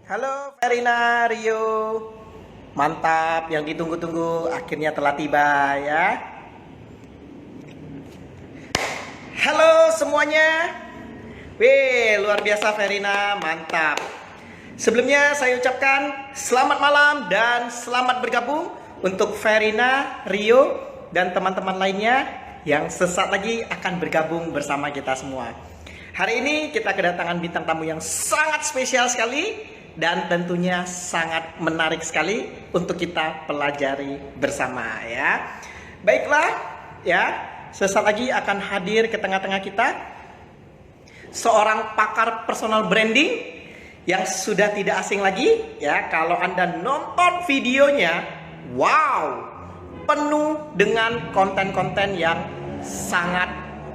Halo Verina, Rio. Mantap, yang ditunggu-tunggu akhirnya telah tiba ya. Halo semuanya. Wih, luar biasa Verina, mantap. Sebelumnya saya ucapkan selamat malam dan selamat bergabung untuk Verina, Rio, dan teman-teman lainnya yang sesaat lagi akan bergabung bersama kita semua. Hari ini kita kedatangan bintang tamu yang sangat spesial sekali dan tentunya sangat menarik sekali untuk kita pelajari bersama ya. Baiklah ya, sesaat lagi akan hadir ke tengah-tengah kita seorang pakar personal branding yang sudah tidak asing lagi ya. Kalau Anda nonton videonya, wow, penuh dengan konten-konten yang sangat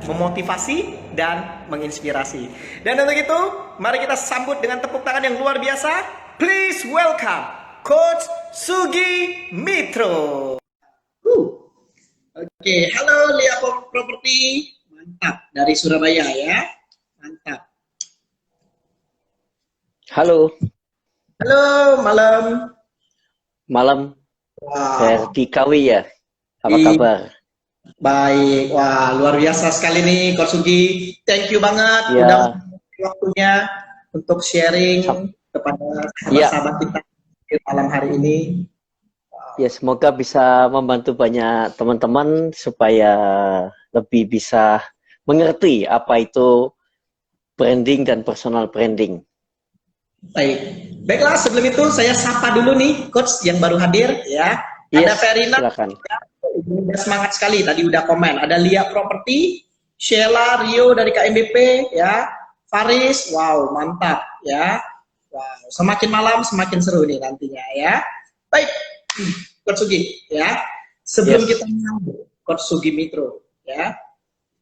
memotivasi dan menginspirasi. Dan untuk itu, mari kita sambut dengan tepuk tangan yang luar biasa. Please welcome Coach Sugi Mitro. Oke, halo Lia Property. Mantap, dari Surabaya ya. Mantap. Halo, Halo, malam. malam Wow. Ferdi Kawi ya. Apa Di- kabar? Baik, wah luar biasa sekali nih Coach Sugi. Thank you banget Ya, udah waktunya untuk sharing sam- kepada ya, sahabat-sahabat kita di malam hari ini. ya semoga bisa membantu banyak teman-teman supaya lebih bisa mengerti apa itu branding dan personal branding. Baik, baiklah sebelum itu saya sapa dulu nih Coach yang baru hadir ya. Ada Yes, Verina, silakan. udah semangat sekali tadi udah komen. Ada Lia Property, Sheila, Rio dari KMBP ya, Faris, wow mantap ya. Wow, semakin malam semakin seru nih nantinya ya. Baik, Coach Sugi ya. Sebelum kita Yes, menyambut Coach Sugi Mitro ya,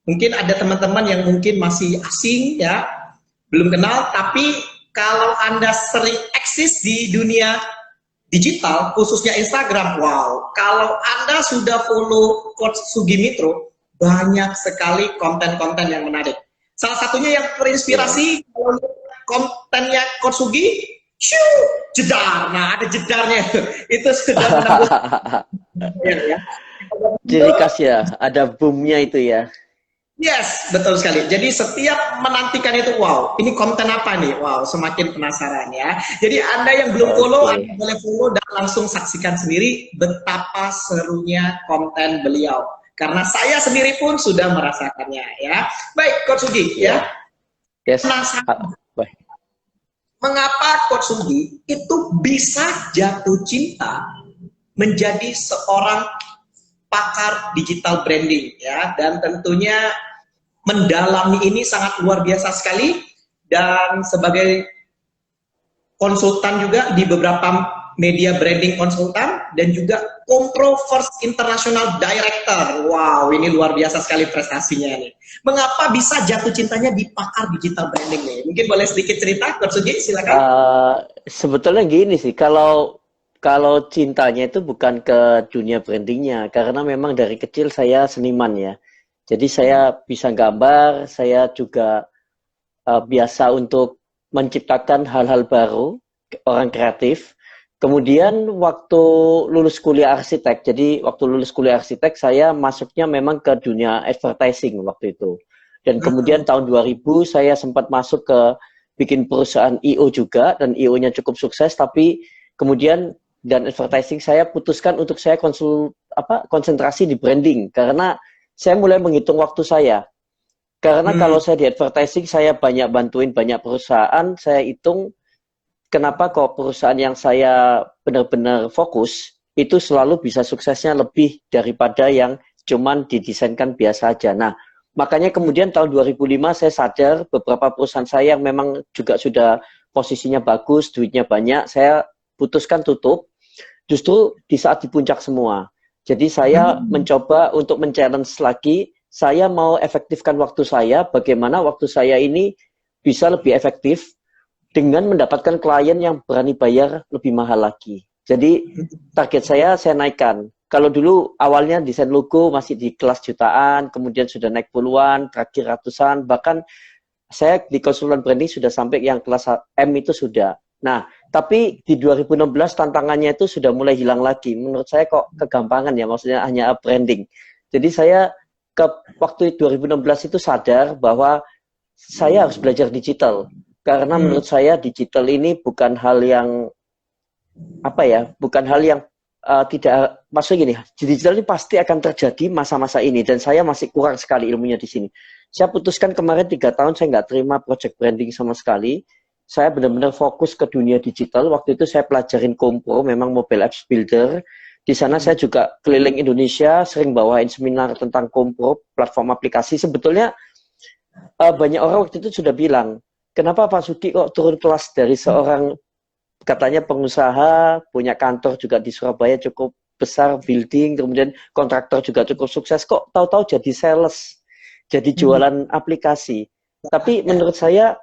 mungkin ada teman-teman yang mungkin masih asing ya, belum kenal, tapi kalau Anda sering eksis di dunia digital, khususnya Instagram, wow, kalau Anda sudah follow Coach Sugi Mitro, banyak sekali konten-konten yang menarik. Salah satunya yang ya. terinspirasi, kalau kontennya Coach Sugi, shoo, jedar, nah ada jedarnya, itu sudah menembus ya. Ciri khas ya, ada boomnya itu ya. Yes, betul sekali. Jadi setiap menantikan itu, wow, ini konten apa nih? Wow, semakin penasaran ya. Jadi Anda yang belum follow, Anda Oke, boleh follow dan langsung saksikan sendiri betapa serunya konten beliau. Karena saya sendiri pun sudah merasakannya ya. Baik, Coach Sugi ya. ya. Yes. Penasaran mengapa Coach Sugi itu bisa jatuh cinta menjadi seorang pakar digital branding ya, dan tentunya mendalami ini sangat luar biasa sekali, dan sebagai konsultan juga di beberapa media branding konsultan dan juga Kompro First International Director. Wow, ini luar biasa sekali prestasinya nih. Mengapa bisa jatuh cintanya di pakar digital branding nih? Mungkin boleh sedikit cerita, Coach Sugi, silakan. Sebetulnya gini sih, kalau kalau cintanya itu bukan ke dunia brandingnya, karena memang dari kecil saya seniman ya. Jadi saya bisa gambar, saya juga biasa untuk menciptakan hal-hal baru, orang kreatif. Kemudian waktu lulus kuliah arsitek, jadi waktu lulus kuliah arsitek saya masuknya memang ke dunia advertising waktu itu. Dan kemudian tahun 2000 saya sempat masuk ke bikin perusahaan I.O. juga, dan I.O.-nya cukup sukses, tapi kemudian dan advertising saya putuskan untuk saya konsentrasi di branding, karena saya mulai menghitung waktu saya. Karena Hmm, kalau saya di advertising, saya banyak bantuin banyak perusahaan, saya hitung kenapa kok perusahaan yang saya benar-benar fokus, itu selalu bisa suksesnya lebih daripada yang cuman didesainkan biasa aja. Nah, makanya kemudian tahun 2005 saya sadar beberapa perusahaan saya yang memang juga sudah posisinya bagus, duitnya banyak, saya putuskan tutup justru di saat di puncak semua. Jadi saya hmm, mencoba untuk men-challenge lagi, saya mau efektifkan waktu saya, bagaimana waktu saya ini bisa lebih efektif dengan mendapatkan klien yang berani bayar lebih mahal lagi. Jadi target saya naikkan. Kalau dulu awalnya desain logo masih di kelas jutaan, kemudian sudah naik puluhan, terakhir ratusan, bahkan saya di konsultan branding sudah sampai yang kelas M itu sudah. Nah, tapi di 2016 tantangannya itu sudah mulai hilang lagi. Menurut saya kok kegampangan ya, maksudnya hanya branding. Jadi saya ke waktu 2016 itu sadar bahwa saya harus belajar digital. Karena menurut saya digital ini bukan hal yang apa ya, bukan hal yang tidak maksudnya gini, digital ini pasti akan terjadi masa-masa ini dan saya masih kurang sekali ilmunya di sini. Saya putuskan kemarin 3 tahun saya nggak terima project branding sama sekali. Saya benar-benar fokus ke dunia digital. Waktu itu saya pelajarin Kompro, memang mobile apps builder. Di sana saya juga keliling Indonesia, sering bawain seminar tentang Kompro, platform aplikasi. Sebetulnya banyak orang waktu itu sudah bilang, kenapa Pak Suki kok turun kelas dari seorang katanya pengusaha, punya kantor juga di Surabaya cukup besar, building, kemudian kontraktor juga cukup sukses, kok tahu-tahu jadi sales, jadi jualan aplikasi. Tapi menurut saya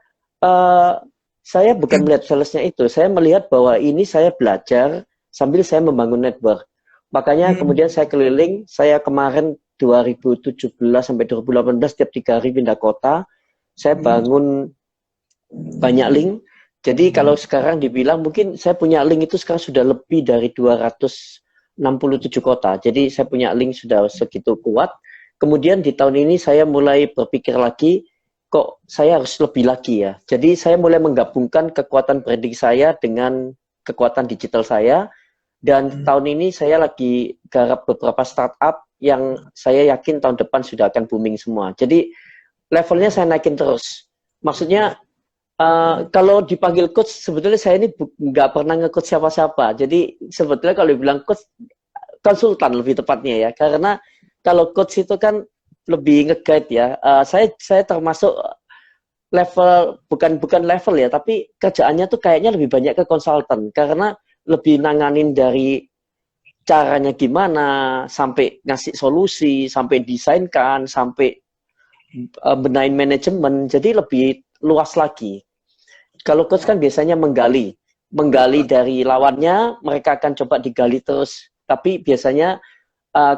bukan melihat salesnya itu, saya melihat bahwa ini saya belajar sambil saya membangun network. Makanya kemudian saya keliling, saya kemarin 2017 sampai 2018 tiap 3 hari pindah kota, saya bangun banyak link. Jadi kalau sekarang dibilang mungkin saya punya link itu sekarang sudah lebih dari 267 kota. Jadi saya punya link sudah segitu kuat. Kemudian di tahun ini saya mulai berpikir lagi, kok saya harus lebih lagi ya. Jadi saya mulai menggabungkan kekuatan branding saya dengan kekuatan digital saya. Dan tahun ini saya lagi garap beberapa startup yang saya yakin tahun depan sudah akan booming semua. Jadi levelnya saya naikin terus. Maksudnya kalau dipanggil coach, sebetulnya saya ini nggak pernah nge-coach siapa-siapa. Jadi sebetulnya kalau dibilang coach, konsultan lebih tepatnya ya. Karena kalau coach itu kan lebih nge-guide ya. Saya termasuk level, bukan level ya, tapi kerjaannya tuh kayaknya lebih banyak ke konsultan. Karena lebih nanganin dari caranya gimana, sampai ngasih solusi, sampai desainkan, sampai benahin manajemen. Jadi lebih luas lagi. Kalau coach kan biasanya menggali dari lawannya, mereka akan coba digali terus. Tapi biasanya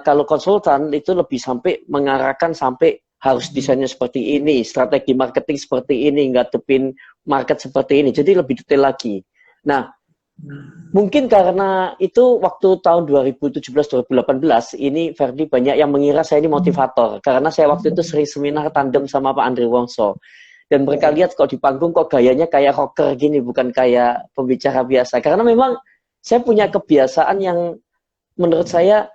kalau konsultan itu lebih sampai mengarahkan sampai harus desainnya seperti ini, strategi marketing seperti ini, ngadepin market seperti ini. Jadi lebih detail lagi. Nah, mungkin karena itu waktu tahun 2017-2018 ini Ferdi banyak yang mengira saya ini motivator. Karena saya waktu itu sering seminar tandem sama Pak Andre Wongso. Dan mereka lihat kok di panggung kok gayanya kayak rocker gini, bukan kayak pembicara biasa. Karena memang saya punya kebiasaan yang menurut saya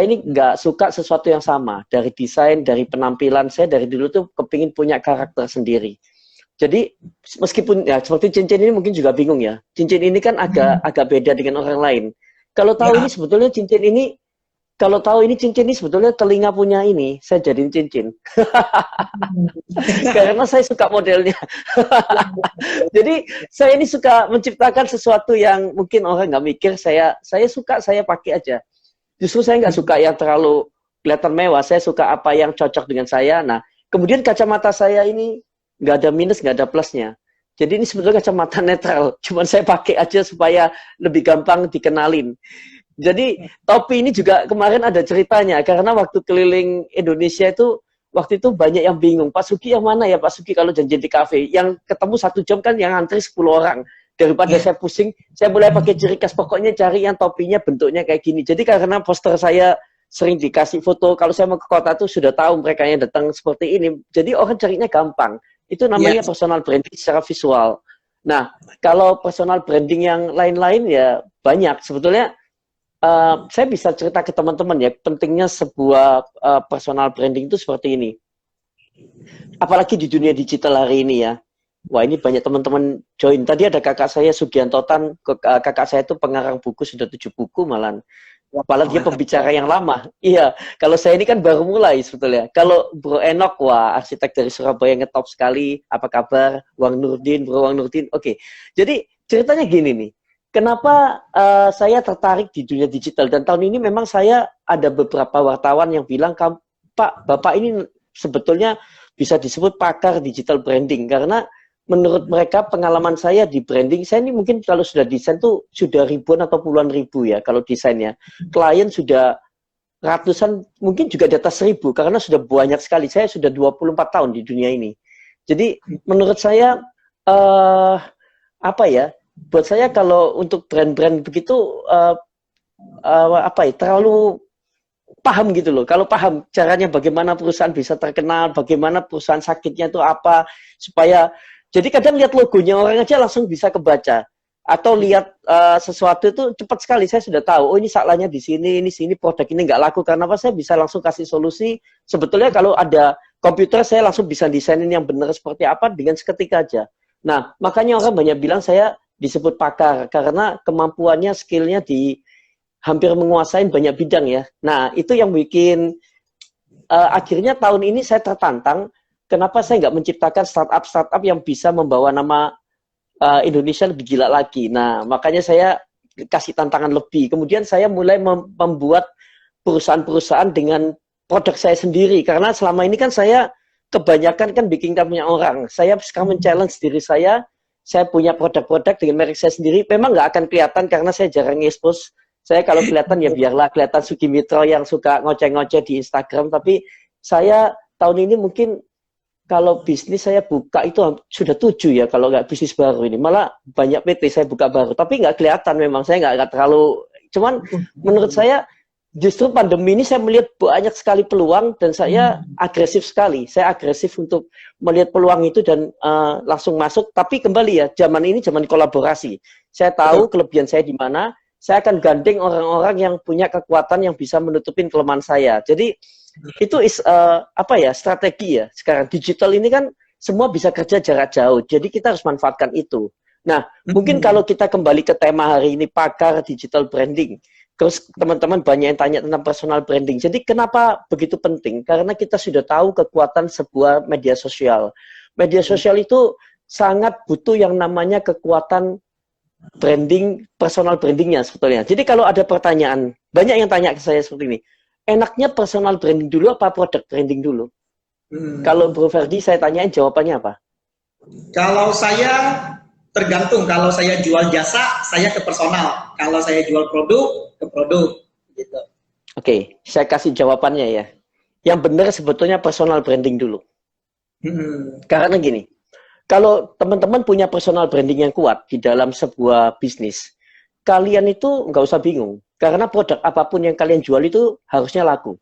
ini nggak suka sesuatu yang sama. Dari desain, dari penampilan, saya dari dulu tuh kepingin punya karakter sendiri. Jadi meskipun ya seperti cincin ini mungkin juga bingung ya. Cincin ini kan agak beda dengan orang lain. Kalau tahu ini sebetulnya cincin ini, kalau tahu ini cincin ini sebetulnya telinga punya ini, saya jadiin cincin. Karena saya suka modelnya. Jadi saya ini suka menciptakan sesuatu yang mungkin orang nggak mikir, saya suka, saya pakai aja. Justru saya nggak suka yang terlalu kelihatan mewah, saya suka apa yang cocok dengan saya. Nah, kemudian kacamata saya ini nggak ada minus, nggak ada plusnya. Jadi ini sebetulnya kacamata netral, cuman saya pakai aja supaya lebih gampang dikenalin. Jadi topi ini juga kemarin ada ceritanya, karena waktu keliling Indonesia itu, waktu itu banyak yang bingung, Pak Suki yang mana ya Pak Suki kalau janjian di kafe, yang ketemu 1 jam kan yang antri 10 orang, daripada saya pusing, saya mulai pakai ciri khas, pokoknya cari yang topinya bentuknya kayak gini. Jadi karena poster saya sering dikasih foto, kalau saya mau ke kota tuh sudah tahu mereka yang datang seperti ini, jadi orang carinya gampang. Itu namanya personal branding secara visual. Nah, kalau personal branding yang lain-lain ya banyak. Sebetulnya saya bisa cerita ke teman-teman ya, pentingnya sebuah personal branding itu seperti ini. Apalagi di dunia digital hari ini ya. Wah, ini banyak teman-teman join. Tadi ada kakak saya Sugianto Tan, kakak saya itu pengarang buku, sudah 7 buku malah. Apalagi dia pembicara yang lama. Iya, kalau saya ini kan baru mulai sebetulnya. Kalau Bro Enok, wah arsitek dari Surabaya ngetop sekali. Apa kabar? Wang Nurdin, Bro Wang Nurdin. Oke, jadi ceritanya gini nih. Kenapa saya tertarik di dunia digital? Dan tahun ini memang saya ada beberapa wartawan yang bilang, Pak, Bapak ini sebetulnya bisa disebut pakar digital branding. Karena menurut mereka pengalaman saya di branding, saya ini mungkin kalau sudah desain tuh sudah ribuan atau puluhan ribu ya kalau desainnya. Klien sudah ratusan, mungkin juga di atas 1000 karena sudah banyak sekali. Saya sudah 24 tahun di dunia ini. Jadi menurut saya apa ya? buat saya kalau untuk brand-brand begitu apa ya, terlalu paham gitu loh. Kalau paham caranya bagaimana perusahaan bisa terkenal, bagaimana perusahaan sakitnya itu apa, supaya jadi kadang lihat logonya orang aja langsung bisa kebaca. Atau lihat sesuatu itu cepat sekali, saya sudah tahu, oh ini salahnya di sini, ini sini, produk ini nggak laku. Karena apa? Saya bisa langsung kasih solusi. Sebetulnya kalau ada komputer, saya langsung bisa desainin yang benar seperti apa dengan seketika aja. Nah, makanya orang banyak bilang saya disebut pakar, karena kemampuannya, skillnya di hampir menguasai banyak bidang ya. Nah, itu yang bikin akhirnya tahun ini saya tertantang, kenapa saya nggak menciptakan startup-startup yang bisa membawa nama Indonesia lebih gila lagi. Nah, makanya saya kasih tantangan lebih. Kemudian saya mulai membuat perusahaan-perusahaan dengan produk saya sendiri. Karena selama ini kan saya kebanyakan kan bikin punya orang. Saya sekarang men-challenge diri saya punya produk-produk dengan merek saya sendiri. Memang nggak akan kelihatan karena saya jarang expose. Saya kalau kelihatan ya biarlah kelihatan Sugimitro yang suka ngoceh-ngoceh di Instagram. Tapi saya tahun ini mungkin kalau bisnis saya buka itu sudah 7 ya, kalau nggak bisnis baru ini. Malah banyak PT saya buka baru, tapi nggak kelihatan memang. Saya nggak terlalu, cuman menurut saya justru pandemi ini saya melihat banyak sekali peluang dan saya agresif sekali. Saya agresif untuk melihat peluang itu dan langsung masuk. Tapi kembali ya, zaman ini zaman kolaborasi. Saya tahu kelebihan saya di mana, saya akan gandeng orang-orang yang punya kekuatan yang bisa menutupin kelemahan saya. Jadi itu apa ya, strategi ya. Sekarang digital ini kan semua bisa kerja jarak jauh, jadi kita harus manfaatkan itu. Nah, mungkin kalau kita kembali ke tema hari ini, pakar digital branding, terus teman-teman banyak yang tanya tentang personal branding. Jadi kenapa begitu penting? Karena kita sudah tahu kekuatan sebuah media sosial. Media sosial itu sangat butuh yang namanya kekuatan branding, personal brandingnya sebetulnya. Jadi kalau ada pertanyaan, banyak yang tanya ke saya seperti ini, enaknya personal branding dulu apa product branding dulu? Kalau Bro Ferdi saya tanyain jawabannya apa? Kalau saya tergantung. Kalau saya jual jasa, saya ke personal. Kalau saya jual produk, ke produk. Gitu. Oke, saya kasih jawabannya ya. Yang benar sebetulnya personal branding dulu. Karena gini, kalau teman-teman punya personal branding yang kuat di dalam sebuah bisnis, kalian itu nggak usah bingung. Karena produk apapun yang kalian jual itu harusnya laku.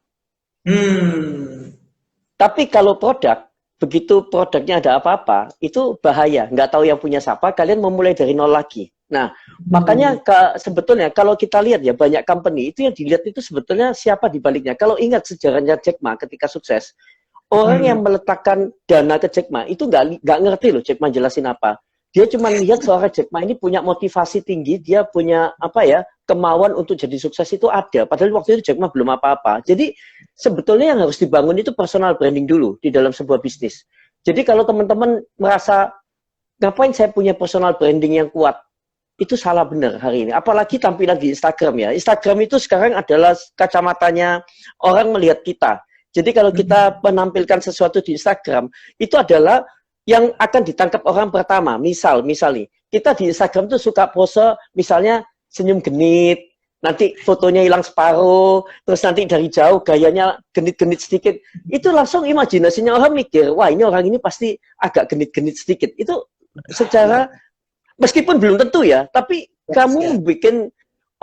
Tapi kalau produk, begitu produknya ada apa-apa, itu bahaya. Nggak tahu yang punya siapa, kalian memulai dari nol lagi. Nah, makanya sebetulnya kalau kita lihat ya, banyak company, itu yang dilihat itu sebetulnya siapa di baliknya. Kalau ingat sejarahnya Jack Ma ketika sukses, orang yang meletakkan dana ke Jack Ma, itu nggak ngerti loh Jack Ma jelasin apa. Dia cuma lihat seorang Jack Ma ini punya motivasi tinggi, dia punya apa ya, kemauan untuk jadi sukses itu ada. Padahal waktu itu Jack Ma belum apa-apa. Jadi sebetulnya yang harus dibangun itu personal branding dulu di dalam sebuah bisnis. Jadi kalau teman-teman merasa ngapain saya punya personal branding yang kuat, itu salah benar hari ini. Apalagi tampilan di Instagram ya. Instagram itu sekarang adalah kacamatanya orang melihat kita. Jadi kalau kita menampilkan sesuatu di Instagram, itu adalah yang akan ditangkap orang pertama. Misalnya, kita di Instagram tuh suka pose, misalnya senyum genit, nanti fotonya hilang separuh, terus nanti dari jauh gayanya genit-genit sedikit. Itu langsung imajinasinya orang mikir, wah ini orang ini pasti agak genit-genit sedikit. Itu secara, meskipun belum tentu ya, tapi kamu bikin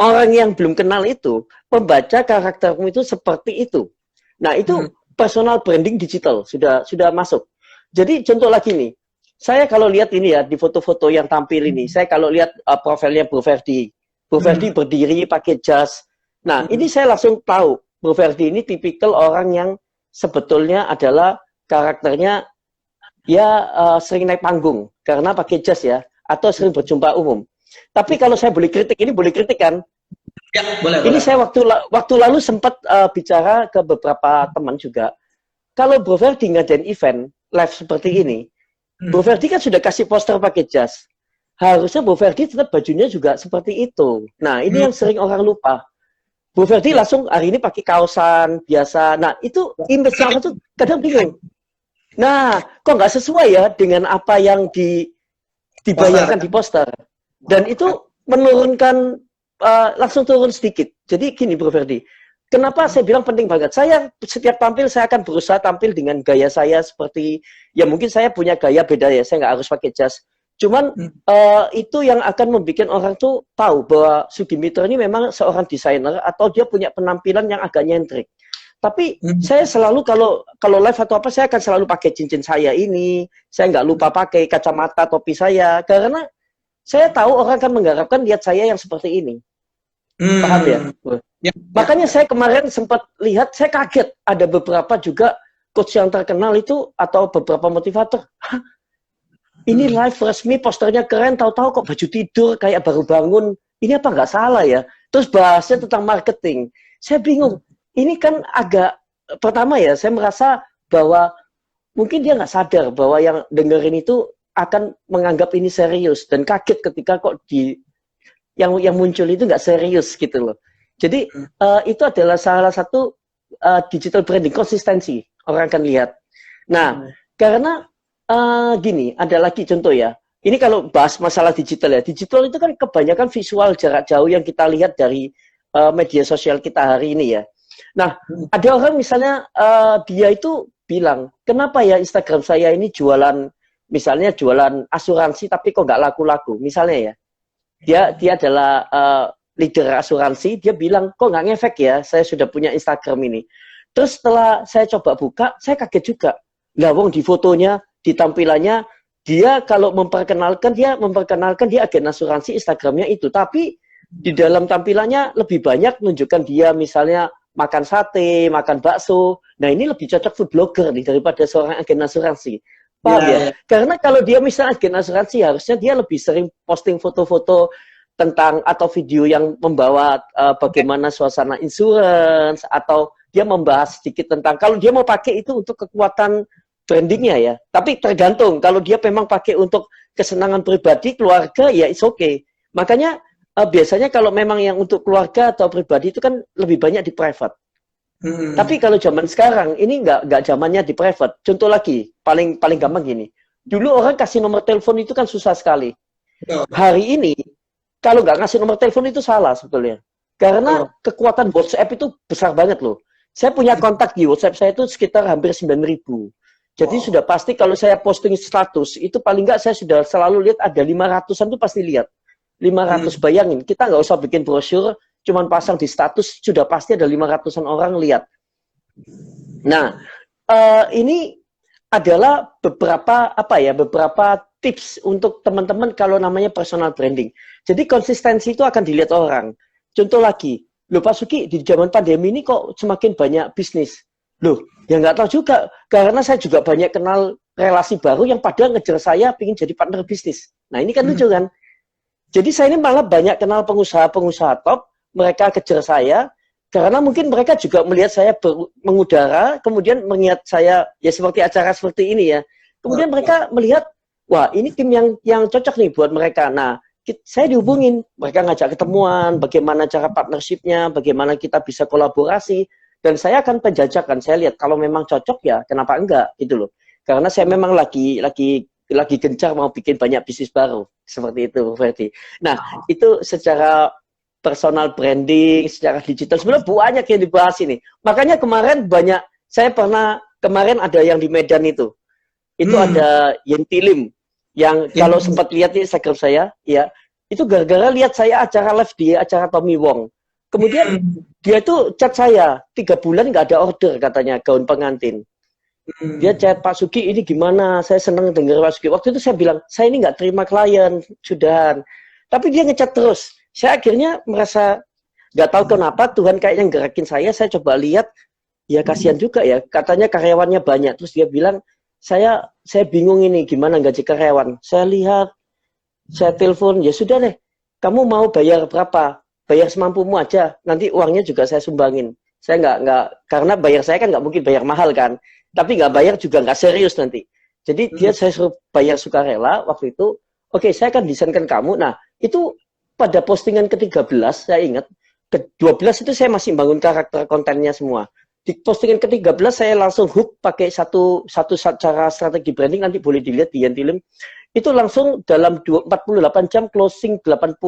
orang yang belum kenal itu, membaca karaktermu itu seperti itu. Nah, itu personal branding digital sudah masuk. Jadi contoh lagi nih, saya kalau lihat ini ya di foto-foto yang tampil ini, saya kalau lihat profilnya Bro Ferdi, Bro Ferdi berdiri pakai jas. Nah, ini saya langsung tahu Bro Ferdi ini tipikal orang yang sebetulnya adalah karakternya ya sering naik panggung karena pakai jas ya, atau sering berjumpa umum. Tapi kalau saya boleh kritik, ini boleh kritik kan? Ya, boleh. Ini saya waktu lalu sempat bicara ke beberapa teman juga. Kalau Bro Ferdi ngadain event live seperti ini, Bro Ferdi kan sudah kasih poster pakai jas. Harusnya Bro Ferdi tetap bajunya juga seperti itu. Nah, ini yang sering orang lupa. Bro Ferdi langsung hari ini pakai kaosan biasa. Nah, itu image orang tuh kadang bingung. Nah, kok nggak sesuai ya dengan apa yang dibayarkan di poster. Dan itu menurunkan langsung turun sedikit. Jadi gini Bro Ferdi, kenapa saya bilang penting banget? Saya setiap tampil saya akan berusaha tampil dengan gaya saya seperti, ya mungkin saya punya gaya beda ya, saya nggak harus pakai jas. Cuman Hmm. itu yang akan membuat orang tuh tahu bahwa Sugimitra ini memang seorang desainer atau dia punya penampilan yang agak nyentrik. Tapi Hmm. saya selalu kalau live atau apa saya akan selalu pakai cincin saya ini, saya nggak lupa pakai kacamata topi saya karena saya tahu orang akan mengharapkan lihat saya yang seperti ini. Paham ya? Hmm. Ya, ya, Makanya ya. saya kemarin sempat lihat, saya kaget ada beberapa juga coach yang terkenal itu atau beberapa motivator. Ini Hmm. live resmi, posternya keren, tahu-tahu kok baju tidur kayak baru bangun. Ini apa nggak salah ya? Terus bahasnya tentang marketing. Saya bingung. Ini kan agak pertama ya, saya merasa bahwa mungkin dia nggak sadar bahwa yang dengerin itu akan menganggap ini serius dan kaget ketika kok yang muncul itu nggak serius gitu loh. Jadi itu adalah salah satu digital branding konsistensi orang akan lihat. Nah, karena gini, ada lagi contoh ya. Ini kalau bahas masalah digital ya, digital itu kan kebanyakan visual jarak jauh yang kita lihat dari media sosial kita hari ini ya. Nah, ada orang misalnya dia itu bilang, kenapa ya Instagram saya ini jualan, misalnya jualan asuransi tapi kok nggak laku-laku, misalnya ya. Dia adalah leader asuransi, dia bilang, kok nggak ngefek ya, saya sudah punya Instagram ini. Terus setelah saya coba buka, saya kaget juga. Lah, wong di fotonya, di tampilannya, dia kalau memperkenalkan dia agen asuransi Instagramnya itu. Tapi di dalam tampilannya lebih banyak menunjukkan dia misalnya makan sate, makan bakso. Nah, ini lebih cocok food blogger nih daripada seorang agen asuransi. Paham ya? Karena kalau dia misalnya agen asuransi, harusnya dia lebih sering posting foto-foto tentang atau video yang membawa bagaimana suasana insurance atau dia membahas sedikit tentang kalau dia mau pakai itu untuk kekuatan brandingnya ya. Tapi tergantung kalau dia memang pakai untuk kesenangan pribadi keluarga ya it's okay. Makanya biasanya kalau memang yang untuk keluarga atau pribadi itu kan lebih banyak di private. Tapi kalau zaman sekarang ini nggak zamannya di private. Contoh lagi paling gampang gini. Dulu orang kasih nomor telepon itu kan susah sekali. Hari ini kalau nggak ngasih nomor telepon itu salah sebetulnya. Karena kekuatan WhatsApp itu besar banget loh. Saya punya kontak di WhatsApp saya itu sekitar hampir 9.000. Jadi sudah pasti kalau saya posting status itu paling nggak saya sudah selalu lihat ada 500-an tuh pasti lihat. 500 bayangin, kita nggak usah bikin brosur, cuman pasang di status sudah pasti ada 500-an orang lihat. Nah, ini adalah beberapa tips untuk teman-teman kalau namanya personal branding. Jadi konsistensi itu akan dilihat orang. Contoh lagi, loh Pak Suki, di zaman pandemi ini kok semakin banyak bisnis. Loh, ya nggak tahu juga. Karena saya juga banyak kenal relasi baru yang pada ngejar saya ingin jadi partner bisnis. Nah, ini kan lucu kan? Jadi saya ini malah banyak kenal pengusaha-pengusaha top, mereka kejar saya, karena mungkin mereka juga melihat saya mengudara, kemudian melihat saya ya seperti acara seperti ini ya. Kemudian mereka melihat, wah ini tim yang cocok nih buat mereka. Nah, saya dihubungin, mereka ngajak ketemuan, bagaimana cara partnershipnya, bagaimana kita bisa kolaborasi, dan saya akan penjajakan. Saya lihat kalau memang cocok ya, kenapa enggak gitu loh. Karena saya memang lagi gencar mau bikin banyak bisnis baru seperti itu, Ferdi. Nah, itu secara personal branding, secara digital sebenarnya banyak yang dibahas ini. Makanya kemarin saya pernah kemarin ada yang di Medan itu ada Yentilim yang kalau sempat lihat di Instagram saya, ya itu gara-gara lihat saya acara live di acara Tommy Wong. Kemudian dia tuh chat saya 3 bulan nggak ada order katanya gaun pengantin. Dia chat Pak Sugi ini gimana? Saya senang dengar Pak Sugi. Waktu itu saya bilang saya ini nggak terima klien sudahan. Tapi dia ngechat terus. Saya akhirnya merasa nggak tahu kenapa Tuhan kayaknya gerakin saya. Saya coba lihat, ya kasihan juga ya. Katanya karyawannya banyak. Terus dia bilang saya bingung ini gimana gaji karyawan. Saya lihat, saya telepon, ya sudah deh. Kamu mau bayar berapa? Bayar semampumu aja. Nanti uangnya juga saya sumbangin. Saya nggak karena bayar saya kan nggak mungkin bayar mahal kan. Tapi nggak bayar juga nggak serius nanti. Jadi saya suruh bayar sukarela waktu itu. Oke, saya akan desainkan kamu. Nah, itu pada postingan ke-13 saya ingat. Ke-12 itu saya masih bangun karakter kontennya semua. Di postingan ke-13 saya langsung hook pakai satu cara strategi branding, nanti boleh dilihat di Yentilim. Itu langsung dalam 48 jam closing 80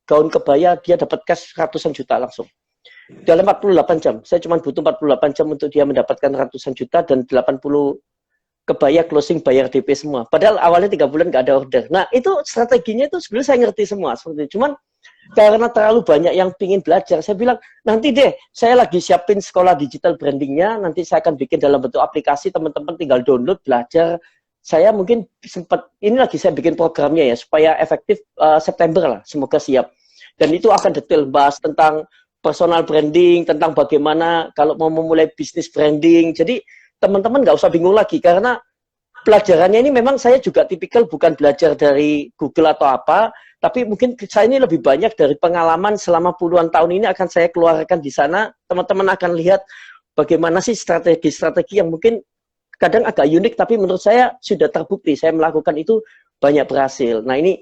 gaun kebaya, dia dapat cash ratusan juta langsung. Dalam 48 jam. Saya cuma butuh 48 jam untuk dia mendapatkan ratusan juta dan 80 kebaya closing bayar DP semua. Padahal awalnya 3 bulan nggak ada order. Nah, itu strateginya itu sebenarnya saya ngerti semua seperti itu. Cuman karena terlalu banyak yang pingin belajar, saya bilang, nanti deh, saya lagi siapin sekolah digital brandingnya, nanti saya akan bikin dalam bentuk aplikasi, teman-teman tinggal download, belajar. Saya mungkin sempat, ini lagi saya bikin programnya ya, supaya efektif September lah, semoga siap. Dan itu akan detail bahas tentang personal branding, tentang bagaimana kalau mau memulai bisnis branding. Jadi teman-teman nggak usah bingung lagi, karena pelajarannya ini memang saya juga tipikal bukan belajar dari Google atau apa, tapi mungkin saya ini lebih banyak dari pengalaman selama puluhan tahun ini akan saya keluarkan di sana. Teman-teman akan lihat bagaimana sih strategi-strategi yang mungkin kadang agak unik, tapi menurut saya sudah terbukti. Saya melakukan itu banyak berhasil. Nah ini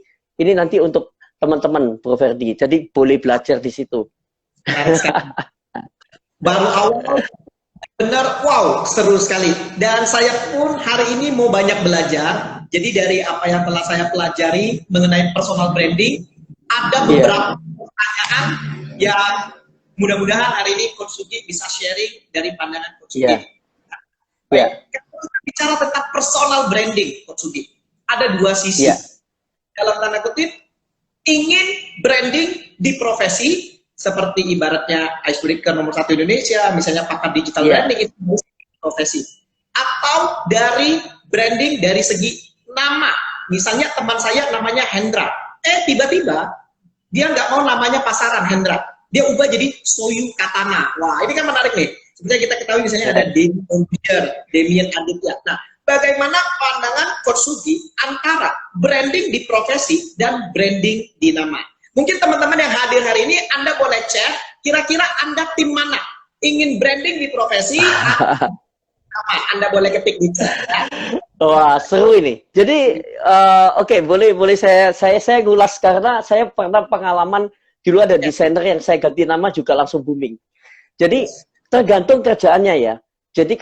nanti untuk teman-teman, Bro Ferdi. Jadi boleh belajar di situ. Baru awal, benar, wow, seru sekali. Dan saya pun hari ini mau banyak belajar. Jadi dari apa yang telah saya pelajari mengenai personal branding, ada beberapa pertanyaan yang mudah-mudahan hari ini Coach Sugi bisa sharing dari pandangan Coach Sugi. Baik, kalau kita bicara tentang personal branding, Coach Sugi, ada dua sisi. Dalam tanda kutip, ingin branding di profesi, seperti ibaratnya icebreaker nomor 1 Indonesia, misalnya pakar digital branding, itu profesi. Atau dari branding dari segi nama. Misalnya teman saya namanya Hendra. Tiba-tiba dia nggak mau namanya pasaran Hendra. Dia ubah jadi Soyu Katana. Wah, ini kan menarik nih. Sebenarnya kita ketahui misalnya ada Demian Aditya. Nah, bagaimana pandangan Coach Sugi antara branding di profesi dan branding di nama? Mungkin teman-teman yang hadir hari ini, Anda boleh chat, kira-kira Anda tim mana? Ingin branding di profesi, Anda boleh ketik di chat. Wah, seru ini. Jadi, oke, boleh saya ngulas, karena saya pernah pengalaman dulu ada desainer yang saya ganti nama juga langsung booming. Jadi, tergantung kerjaannya ya. Jadi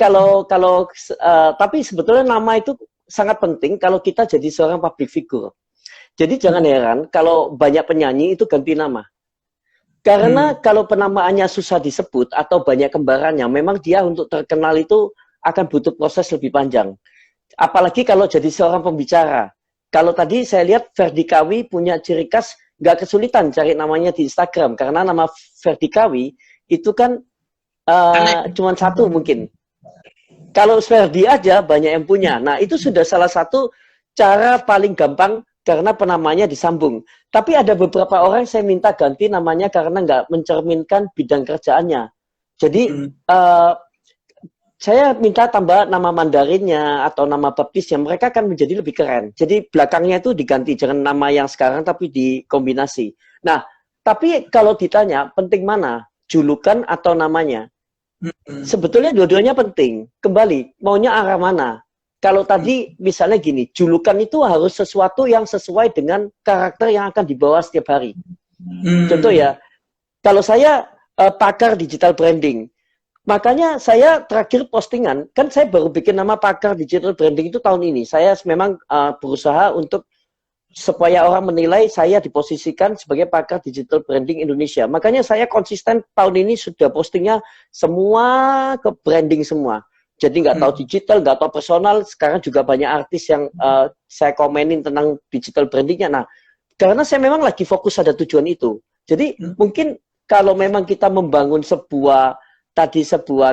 tapi sebetulnya nama itu sangat penting kalau kita jadi seorang public figure. Jadi jangan heran kalau banyak penyanyi itu ganti nama. Karena kalau penamaannya susah disebut atau banyak kembarannya, memang dia untuk terkenal itu akan butuh proses lebih panjang. Apalagi kalau jadi seorang pembicara. Kalau tadi saya lihat Ferdi Kawi punya ciri khas, nggak kesulitan cari namanya di Instagram. Karena nama Ferdi Kawi itu kan cuma satu mungkin. Kalau Ferdi aja banyak yang punya. Nah itu sudah salah satu cara paling gampang karena penamanya disambung. Tapi ada beberapa orang saya minta ganti namanya karena nggak mencerminkan bidang kerjaannya. Jadi saya minta tambah nama Mandarinnya atau nama baptisnya, mereka akan menjadi lebih keren. Jadi belakangnya itu diganti, jangan nama yang sekarang tapi dikombinasi. Nah, tapi kalau ditanya penting mana, julukan atau namanya? Sebetulnya dua-duanya penting. Kembali, maunya arah mana? Kalau tadi misalnya gini, julukan itu harus sesuatu yang sesuai dengan karakter yang akan dibawa setiap hari. Contoh ya, kalau saya pakar digital branding, makanya saya terakhir postingan, kan saya baru bikin nama pakar digital branding itu tahun ini. Saya memang berusaha untuk supaya orang menilai saya diposisikan sebagai pakar digital branding Indonesia. Makanya saya konsisten tahun ini sudah postingnya semua ke branding semua. Jadi nggak tahu digital, nggak tahu personal. Sekarang juga banyak artis yang saya komenin tentang digital brandingnya. Nah, karena saya memang lagi fokus ada tujuan itu. Jadi mungkin kalau memang kita membangun sebuah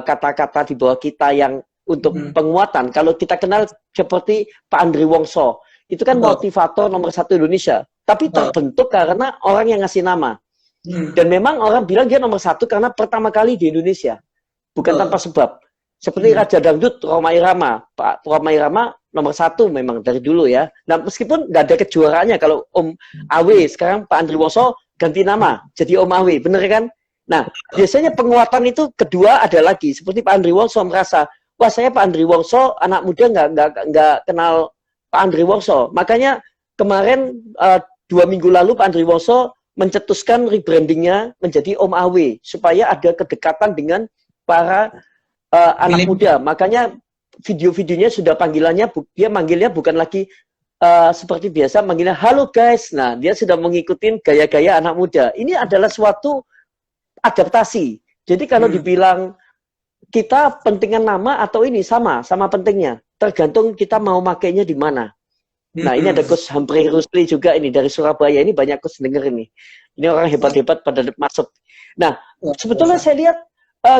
kata-kata di bawah kita yang untuk penguatan. Kalau kita kenal seperti Pak Andri Wongso, itu kan motivator nomor 1 Indonesia. Tapi terbentuk karena orang yang ngasih nama. Dan memang orang bilang dia nomor 1 karena pertama kali di Indonesia. Bukan tanpa sebab. Seperti Raja Dangdut, Rhoma Irama. Pak Rhoma Irama nomor 1 memang dari dulu ya. Nah meskipun nggak ada kejuaraannya. Kalau Om Awe, sekarang Pak Andri Wongso ganti nama. Jadi Om Awe, bener kan? Nah, biasanya penguatan itu kedua ada lagi. Seperti Pak Andri Wongso merasa, wah saya Pak Andri Wongso, anak muda nggak kenal Pak Andri Wongso. Makanya kemarin 2 minggu lalu Pak Andri Wongso mencetuskan rebrandingnya menjadi Om Awe. Supaya ada kedekatan dengan para anak muda. Makanya video-videonya sudah panggilannya, dia manggilnya bukan lagi seperti biasa, manggilnya halo guys. Nah, dia sudah mengikuti gaya-gaya anak muda. Ini adalah suatu adaptasi. Jadi kalau dibilang kita pentingnya nama atau ini sama pentingnya. tergantung kita mau makainya di mana. Nah, ini ada Coach Humphrey Rusli juga ini dari Surabaya. Ini banyak coach denger ini. Ini orang hebat-hebat pada masuk. Nah, sebetulnya saya lihat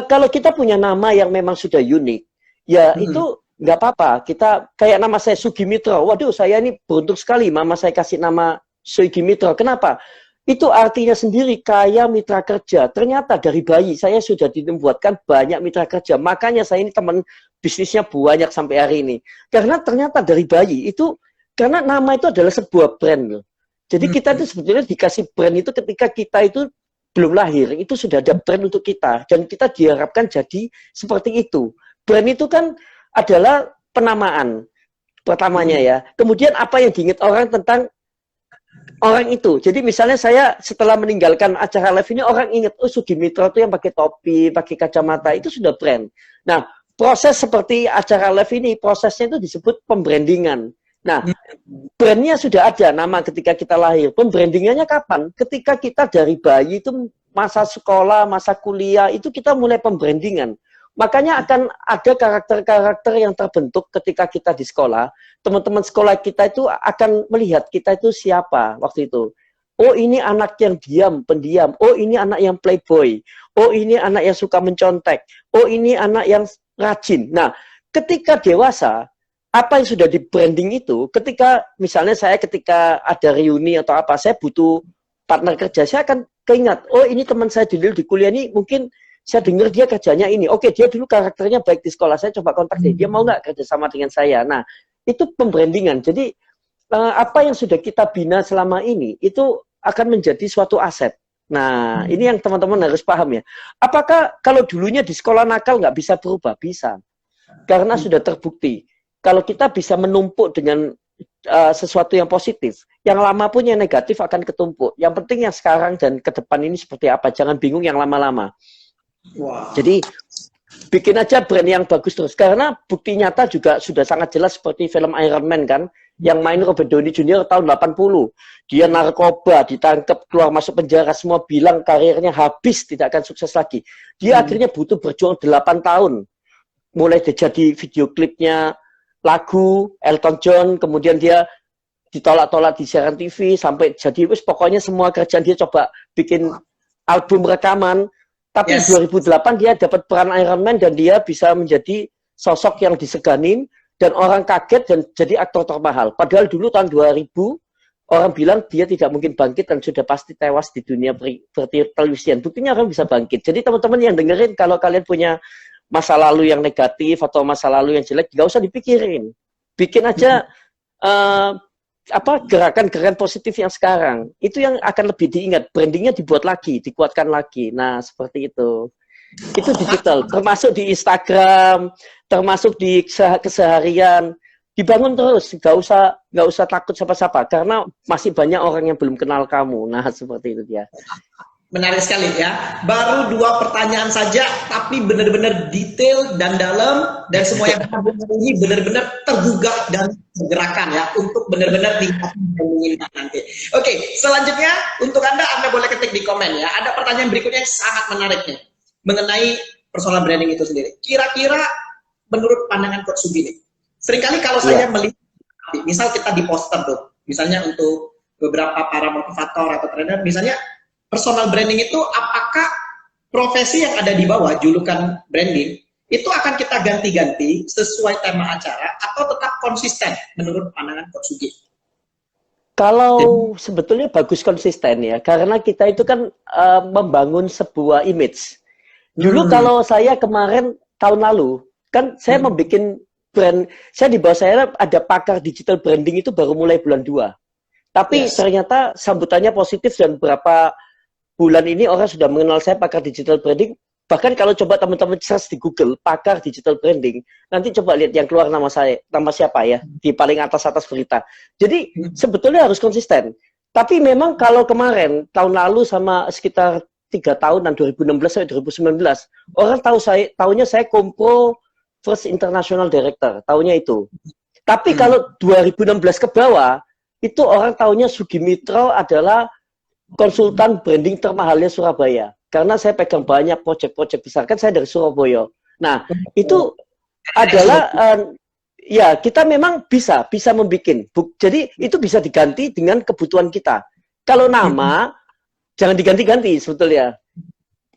kalau kita punya nama yang memang sudah unik, ya itu nggak apa-apa. Kita kayak nama saya Sugi Mitro. Waduh, saya ini beruntung sekali mama saya kasih nama Sugi Mitro. Kenapa? Itu artinya sendiri kaya mitra kerja. Ternyata dari bayi saya sudah dibuatkan banyak mitra kerja. Makanya saya ini teman bisnisnya banyak sampai hari ini. Karena ternyata dari bayi itu, karena nama itu adalah sebuah brand loh. Jadi kita itu sebetulnya dikasih brand itu ketika kita itu belum lahir. Itu sudah ada brand untuk kita. Dan kita diharapkan jadi seperti itu. Brand itu kan adalah penamaan pertamanya ya. Kemudian apa yang diingat orang tentang orang itu. Jadi misalnya saya setelah meninggalkan acara live ini, orang ingat, oh Sugi Mitro itu yang pakai topi, pakai kacamata, itu sudah brand. Nah, proses seperti acara live ini, prosesnya itu disebut pembrandingan. Nah, brandnya sudah ada nama ketika kita lahir. Pembrandingannya kapan? Ketika kita dari bayi itu masa sekolah, masa kuliah, itu kita mulai pembrandingan. Makanya akan ada karakter-karakter yang terbentuk ketika kita di sekolah. Teman-teman sekolah kita itu akan melihat kita itu siapa waktu itu. Oh, ini anak yang diam, pendiam. Oh, ini anak yang playboy. Oh, ini anak yang suka mencontek. Oh, ini anak yang rajin. Nah, ketika dewasa, apa yang sudah di branding itu, ketika misalnya saya ketika ada reuni atau apa, saya butuh partner kerja, saya akan keingat, oh ini teman saya dulu di kuliah ini, mungkin saya dengar dia kerjanya ini, oke dia dulu karakternya baik di sekolah, saya coba kontak dia mau nggak kerja sama dengan saya. Nah, itu pembrandingan. Jadi apa yang sudah kita bina selama ini, itu akan menjadi suatu aset. Nah, ini yang teman-teman harus paham ya. Apakah kalau dulunya di sekolah nakal nggak bisa berubah? Bisa. Karena sudah terbukti. Kalau kita bisa menumpuk dengan sesuatu yang positif, yang lama pun yang negatif akan ketumpuk. Yang penting yang sekarang dan ke depan ini seperti apa. Jangan bingung yang lama-lama. Wow. Jadi, bikin aja brand yang bagus terus. Karena bukti nyata juga sudah sangat jelas seperti film Iron Man kan, yang main Robert Downey Jr. tahun 80. Dia narkoba, ditangkap, keluar masuk penjara, semua bilang karirnya habis, tidak akan sukses lagi. Dia akhirnya butuh berjuang 8 tahun. Mulai jadi video klipnya, lagu Elton John, kemudian dia ditolak-tolak di siaran TV sampai jadi pokoknya semua kerjaan dia coba bikin album rekaman, tapi 2008 dia dapat peran Iron Man dan dia bisa menjadi sosok yang diseganin dan orang kaget dan jadi aktor termahal. Padahal dulu tahun 2000 orang bilang dia tidak mungkin bangkit dan sudah pasti tewas di dunia televisian. Buktinya orang bisa bangkit. Jadi teman-teman yang dengerin, kalau kalian punya masa lalu yang negatif atau masa lalu yang jelek, nggak usah dipikirin. Bikin aja gerakan-gerakan positif yang sekarang. Itu yang akan lebih diingat. Brandingnya dibuat lagi, dikuatkan lagi. Nah, seperti itu. Itu digital, termasuk di Instagram, termasuk di keseharian. Dibangun terus, nggak usah takut siapa-siapa, karena masih banyak orang yang belum kenal kamu. Nah, seperti itu dia. Menarik sekali ya. Baru 2 pertanyaan saja, tapi benar-benar detail dan dalam, dan semua yang ini benar-benar tergugah dan tergerakkan ya, untuk benar-benar menginginkan nanti. Oke, selanjutnya untuk Anda boleh ketik di komen ya. Ada pertanyaan berikutnya yang sangat menarik nih, mengenai persoalan branding itu sendiri. Kira-kira menurut pandangan Coach Sugi nih, seringkali kalau saya melihat, misal kita di poster tuh, misalnya untuk beberapa para motivator atau trainer, misalnya personal branding itu, apakah profesi yang ada di bawah julukan branding itu akan kita ganti-ganti sesuai tema acara atau tetap konsisten menurut pandangan Coach Sugi? Kalau sebetulnya bagus konsisten ya, karena kita itu kan membangun sebuah image. Dulu kalau saya kemarin tahun lalu kan saya membuat brand, saya di bawah saya ada pakar digital branding itu baru mulai bulan 2. Tapi ternyata sambutannya positif dan berapa bulan ini orang sudah mengenal saya pakar digital branding. Bahkan kalau coba teman-teman search di Google pakar digital branding, nanti coba lihat yang keluar nama saya, nama siapa ya di paling atas berita. Jadi sebetulnya harus konsisten. Tapi memang kalau kemarin tahun lalu sama sekitar 3 tahunan 2016 sampai 2019, orang tahunya saya Kompro First International Director, tahunya itu. Tapi kalau 2016 ke bawah, itu orang tahunya Sugi Mitro adalah konsultan branding termahalnya Surabaya. Karena saya pegang banyak proyek-proyek besar. Kan saya dari Surabaya. Nah, itu adalah ya kita memang bisa membikin. Jadi itu bisa diganti dengan kebutuhan kita. Kalau nama jangan diganti-ganti sebetulnya.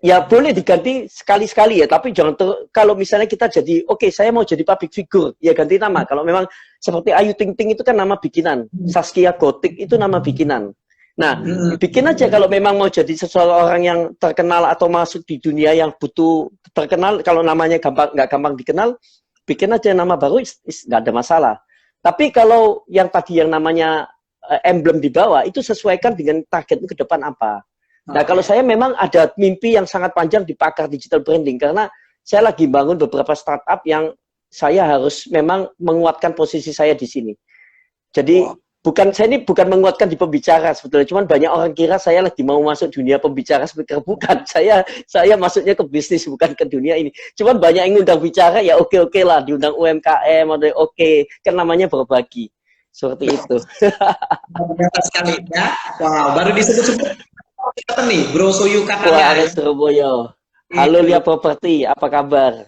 Ya boleh diganti sekali-sekali ya, tapi jangan kalau misalnya kita jadi oke, saya mau jadi public figure, ya ganti nama. Kalau memang seperti Ayu Ting Ting itu kan nama bikinan, Saskia Gotik itu nama bikinan. Nah, bikin aja kalau memang mau jadi seseorang yang terkenal atau masuk di dunia yang butuh terkenal, kalau namanya nggak gampang dikenal, bikin aja nama baru, nggak ada masalah. Tapi kalau yang tadi yang namanya emblem di bawah, itu sesuaikan dengan target ke depan apa. Nah, kalau saya memang ada mimpi yang sangat panjang di pakar digital branding, karena saya lagi bangun beberapa startup yang saya harus memang menguatkan posisi saya di sini. Jadi, saya ini bukan menguatkan di pembicara sebetulnya, cuman banyak orang kira saya lagi mau masuk dunia pembicara speaker, bukan. Saya masuknya ke bisnis, bukan ke dunia ini. Cuman banyak yang ngundang bicara, ya oke lah, diundang UMKM, atau oke, kan namanya berbagi. Seperti itu. Ternyata sekali ya. Wow, baru disebut-sebut nih, Bro Soyu katanya. Wah, Ares Surabaya. Halo Lia Properti, apa kabar?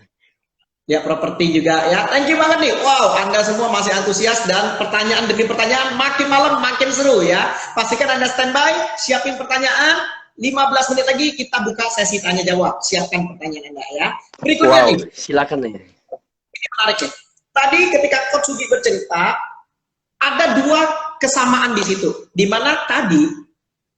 Ya, properti juga ya. Thank you banget nih. Wow, Anda semua masih antusias dan pertanyaan demi pertanyaan makin malam makin seru ya. Pastikan Anda standby, siapin pertanyaan. 15 menit lagi kita buka sesi tanya jawab. Siapkan pertanyaan Anda ya. Berikutnya nih. Silakan nih. Ini menarik nih. Tadi ketika Coach Sugi bercerita, ada dua kesamaan di situ. Di mana tadi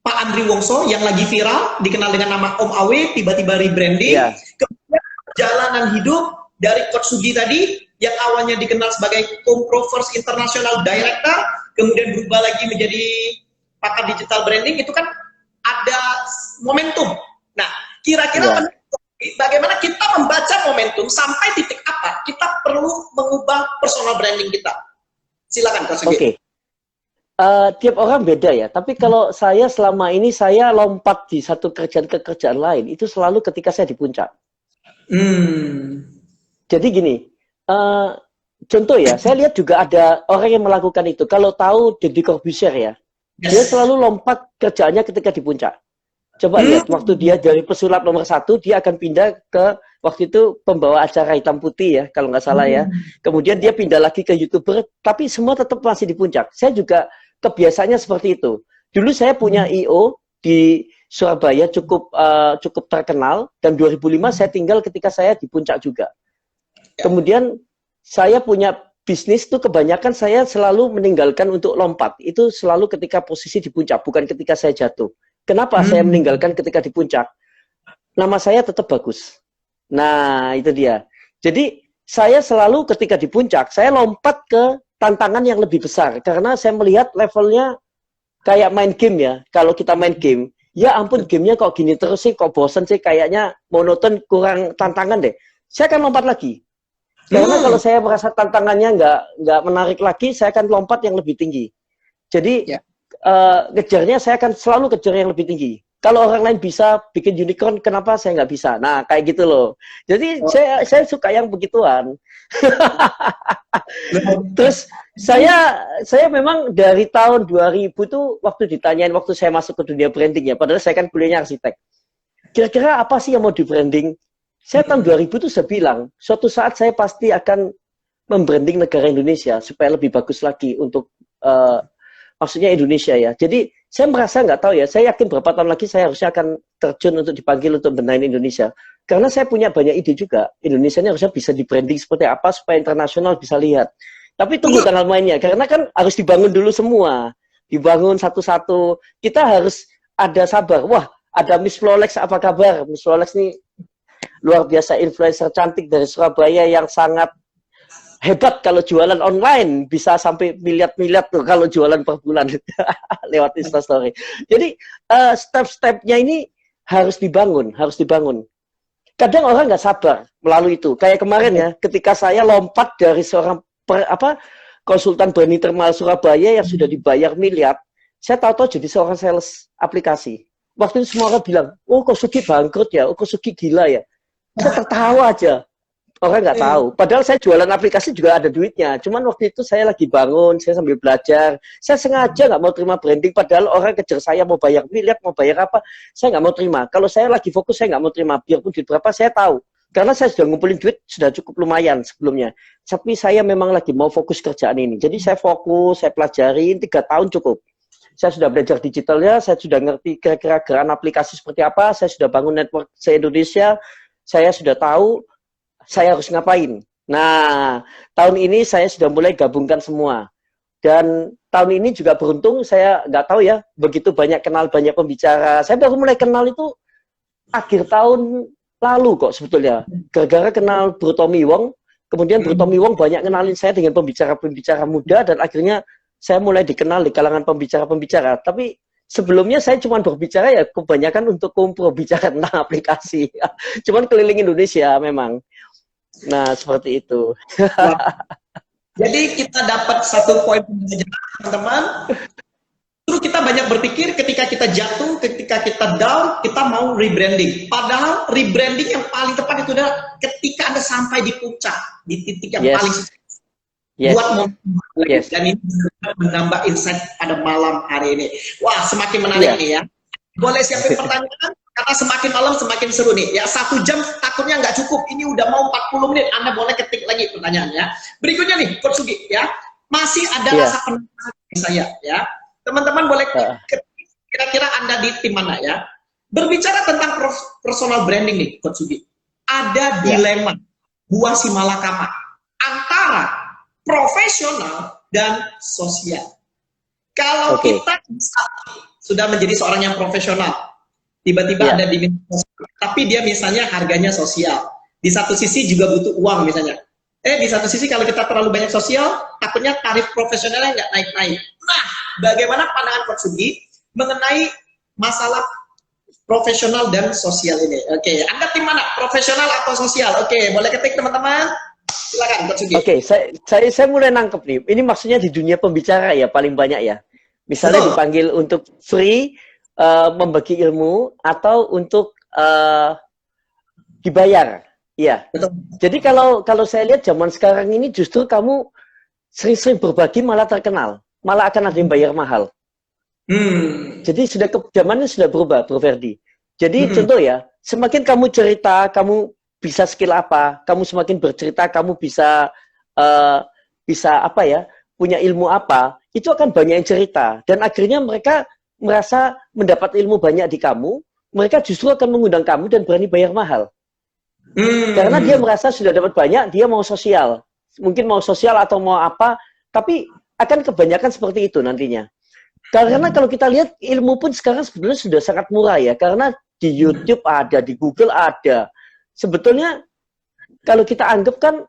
Pak Andri Wongso yang lagi viral, dikenal dengan nama Om Awe, tiba-tiba rebranding. Yeah. Kemudian perjalanan hidup dari Coach Sugi tadi, yang awalnya dikenal sebagai Comprovers International Director, kemudian berubah lagi menjadi pakar digital branding, itu kan ada momentum. Nah, kira-kira bagaimana kita membaca momentum, sampai titik apa kita perlu mengubah personal branding kita? Silakan Coach Sugi. Oke. Tiap orang beda ya, tapi kalau saya selama ini saya lompat di satu kerjaan ke kerjaan lain, itu selalu ketika saya di puncak. Jadi gini, contoh ya, saya lihat juga ada orang yang melakukan itu. Kalau tahu Deddy Corbuzier ya, dia selalu lompat kerjaannya ketika di puncak. Coba lihat, waktu dia dari pesulap nomor 1, dia akan pindah ke, waktu itu pembawa acara hitam putih ya, kalau nggak salah ya. Kemudian dia pindah lagi ke YouTuber, tapi semua tetap masih di puncak. Saya juga kebiasaannya seperti itu. Dulu saya punya I.O. di Surabaya cukup terkenal, dan 2005 saya tinggal ketika saya di puncak juga. Kemudian saya punya bisnis tuh kebanyakan saya selalu meninggalkan untuk lompat. Itu selalu ketika posisi di puncak, bukan ketika saya jatuh. Kenapa saya meninggalkan ketika di puncak? Nama saya tetap bagus. Nah, itu dia. Jadi, saya selalu ketika di puncak, saya lompat ke tantangan yang lebih besar. Karena saya melihat levelnya kayak main game ya. Kalau kita main game, ya ampun gamenya kok gini terus sih, kok bosen sih, kayaknya monoton, kurang tantangan deh. Saya akan lompat lagi. Karena kalau saya merasa tantangannya nggak menarik lagi, saya akan lompat yang lebih tinggi. Jadi, ngejarnya saya akan selalu kejar yang lebih tinggi. Kalau orang lain bisa bikin unicorn, kenapa saya nggak bisa? Nah, kayak gitu loh. Jadi saya suka yang begituan. Terus saya memang dari tahun 2000 tuh waktu ditanyain waktu saya masuk ke dunia branding ya, padahal saya kan kuliahnya arsitek. Kira-kira apa sih yang mau di branding? Saya tahun 2000 tuh saya bilang, suatu saat saya pasti akan membranding negara Indonesia supaya lebih bagus lagi untuk maksudnya Indonesia ya. Jadi saya merasa nggak tahu ya, saya yakin berapa tahun lagi saya harusnya akan terjun untuk dipanggil untuk benahin Indonesia. Karena saya punya banyak ide juga. Indonesia ini harusnya bisa di branding seperti apa supaya internasional bisa lihat. Tapi tunggu tanggal mainnya, karena kan harus dibangun dulu semua. Dibangun satu-satu. Kita harus ada sabar. Wah, ada Miss Flolex, apa kabar? Miss Flolex ini luar biasa influencer cantik dari Surabaya yang sangat hebat kalau jualan online, bisa sampai miliar-miliar tuh kalau jualan per bulan lewat Instastory. Jadi step-stepnya ini harus dibangun. Kadang orang nggak sabar melalui itu. Kayak kemarin ya, ketika saya lompat dari seorang konsultan branding termal Surabaya yang sudah dibayar miliar, saya tahu-tahu jadi seorang sales aplikasi. Waktu itu semua orang bilang, oh Coach Sugi bangkrut ya, oh Coach Sugi gila ya. Saya tertawa aja. Orang nggak tahu. Padahal saya jualan aplikasi juga ada duitnya. Cuman waktu itu saya lagi bangun, saya sambil belajar. Saya sengaja nggak mau terima branding. Padahal orang kejar saya mau bayar miliar, mau bayar apa. Saya nggak mau terima. Kalau saya lagi fokus, saya nggak mau terima. Biarpun duit berapa, saya tahu. Karena saya sudah ngumpulin duit, sudah cukup lumayan sebelumnya. Tapi saya memang lagi mau fokus kerjaan ini. Jadi saya fokus, saya pelajarin 3 tahun cukup. Saya sudah belajar digitalnya, saya sudah ngerti kira-kira gerakan aplikasi seperti apa, saya sudah bangun network se-Indonesia, saya sudah tahu saya harus ngapain. Nah, tahun ini saya sudah mulai gabungkan semua. Dan tahun ini juga beruntung, saya nggak tahu ya, begitu banyak kenal banyak pembicara. Saya baru mulai kenal itu akhir tahun lalu kok sebetulnya. Gara-gara kenal Bro Tommy Wong, kemudian Bro Tommy Wong banyak kenalin saya dengan pembicara-pembicara muda, dan akhirnya saya mulai dikenal di kalangan pembicara-pembicara. Tapi sebelumnya saya cuma berbicara ya kebanyakan untuk kumpul bicara tentang aplikasi. Cuman keliling Indonesia memang. Nah, seperti itu. Jadi kita dapat satu poin pembelajaran, teman-teman. Terus kita banyak berpikir ketika kita jatuh, ketika kita down, kita mau rebranding. Padahal rebranding yang paling tepat itu adalah ketika Anda sampai di puncak, di titik yang paling buat dan ini menambah insight pada malam hari ini. Wah, semakin menarik nih ya. Boleh siapin pertanyaan? Karena semakin malam semakin seru nih. Ya, 1 jam takutnya nggak cukup. Ini udah mau 40 menit. Anda boleh ketik lagi pertanyaannya. Berikutnya nih, Coach Sugi ya. Masih ada rasa penasaran saya ya. Teman-teman boleh kira-kira Anda di tim mana ya. Berbicara tentang personal branding nih, Coach Sugi. Ada dilema buah si malakama antara profesional dan sosial. Kalau kita sudah menjadi seorang yang profesional, tiba-tiba ada di tapi dia misalnya harganya sosial. Di satu sisi juga butuh uang misalnya. Di satu sisi kalau kita terlalu banyak sosial, takutnya tarif profesionalnya nggak naik-naik. Nah, bagaimana pandangan Coach Sugi mengenai masalah profesional dan sosial ini? Oke, Anda tim mana? Profesional atau sosial? Oke, boleh ketik teman-teman. Silakan Coach Sugi. Oke, saya mulai nangkep nih. Ini maksudnya di dunia pembicara ya paling banyak ya. Misalnya dipanggil untuk free, membagi ilmu, atau untuk dibayar. Iya. Jadi kalau saya lihat zaman sekarang ini justru kamu sering-sering berbagi malah terkenal, malah akan ada yang bayar mahal. Jadi zamannya sudah berubah, Bro Ferdi. Jadi contoh ya, semakin kamu cerita, kamu bisa skill apa, kamu semakin bercerita, kamu bisa apa ya, punya ilmu apa, itu akan banyak yang cerita. Dan akhirnya mereka merasa mendapat ilmu banyak di kamu, mereka justru akan mengundang kamu dan berani bayar mahal. Karena dia merasa sudah dapat banyak, dia mau sosial. Mungkin mau sosial atau mau apa, tapi akan kebanyakan seperti itu nantinya. Karena kalau kita lihat ilmu pun sekarang sebetulnya sudah sangat murah ya, karena di YouTube ada, di Google ada. Sebetulnya kalau kita anggap kan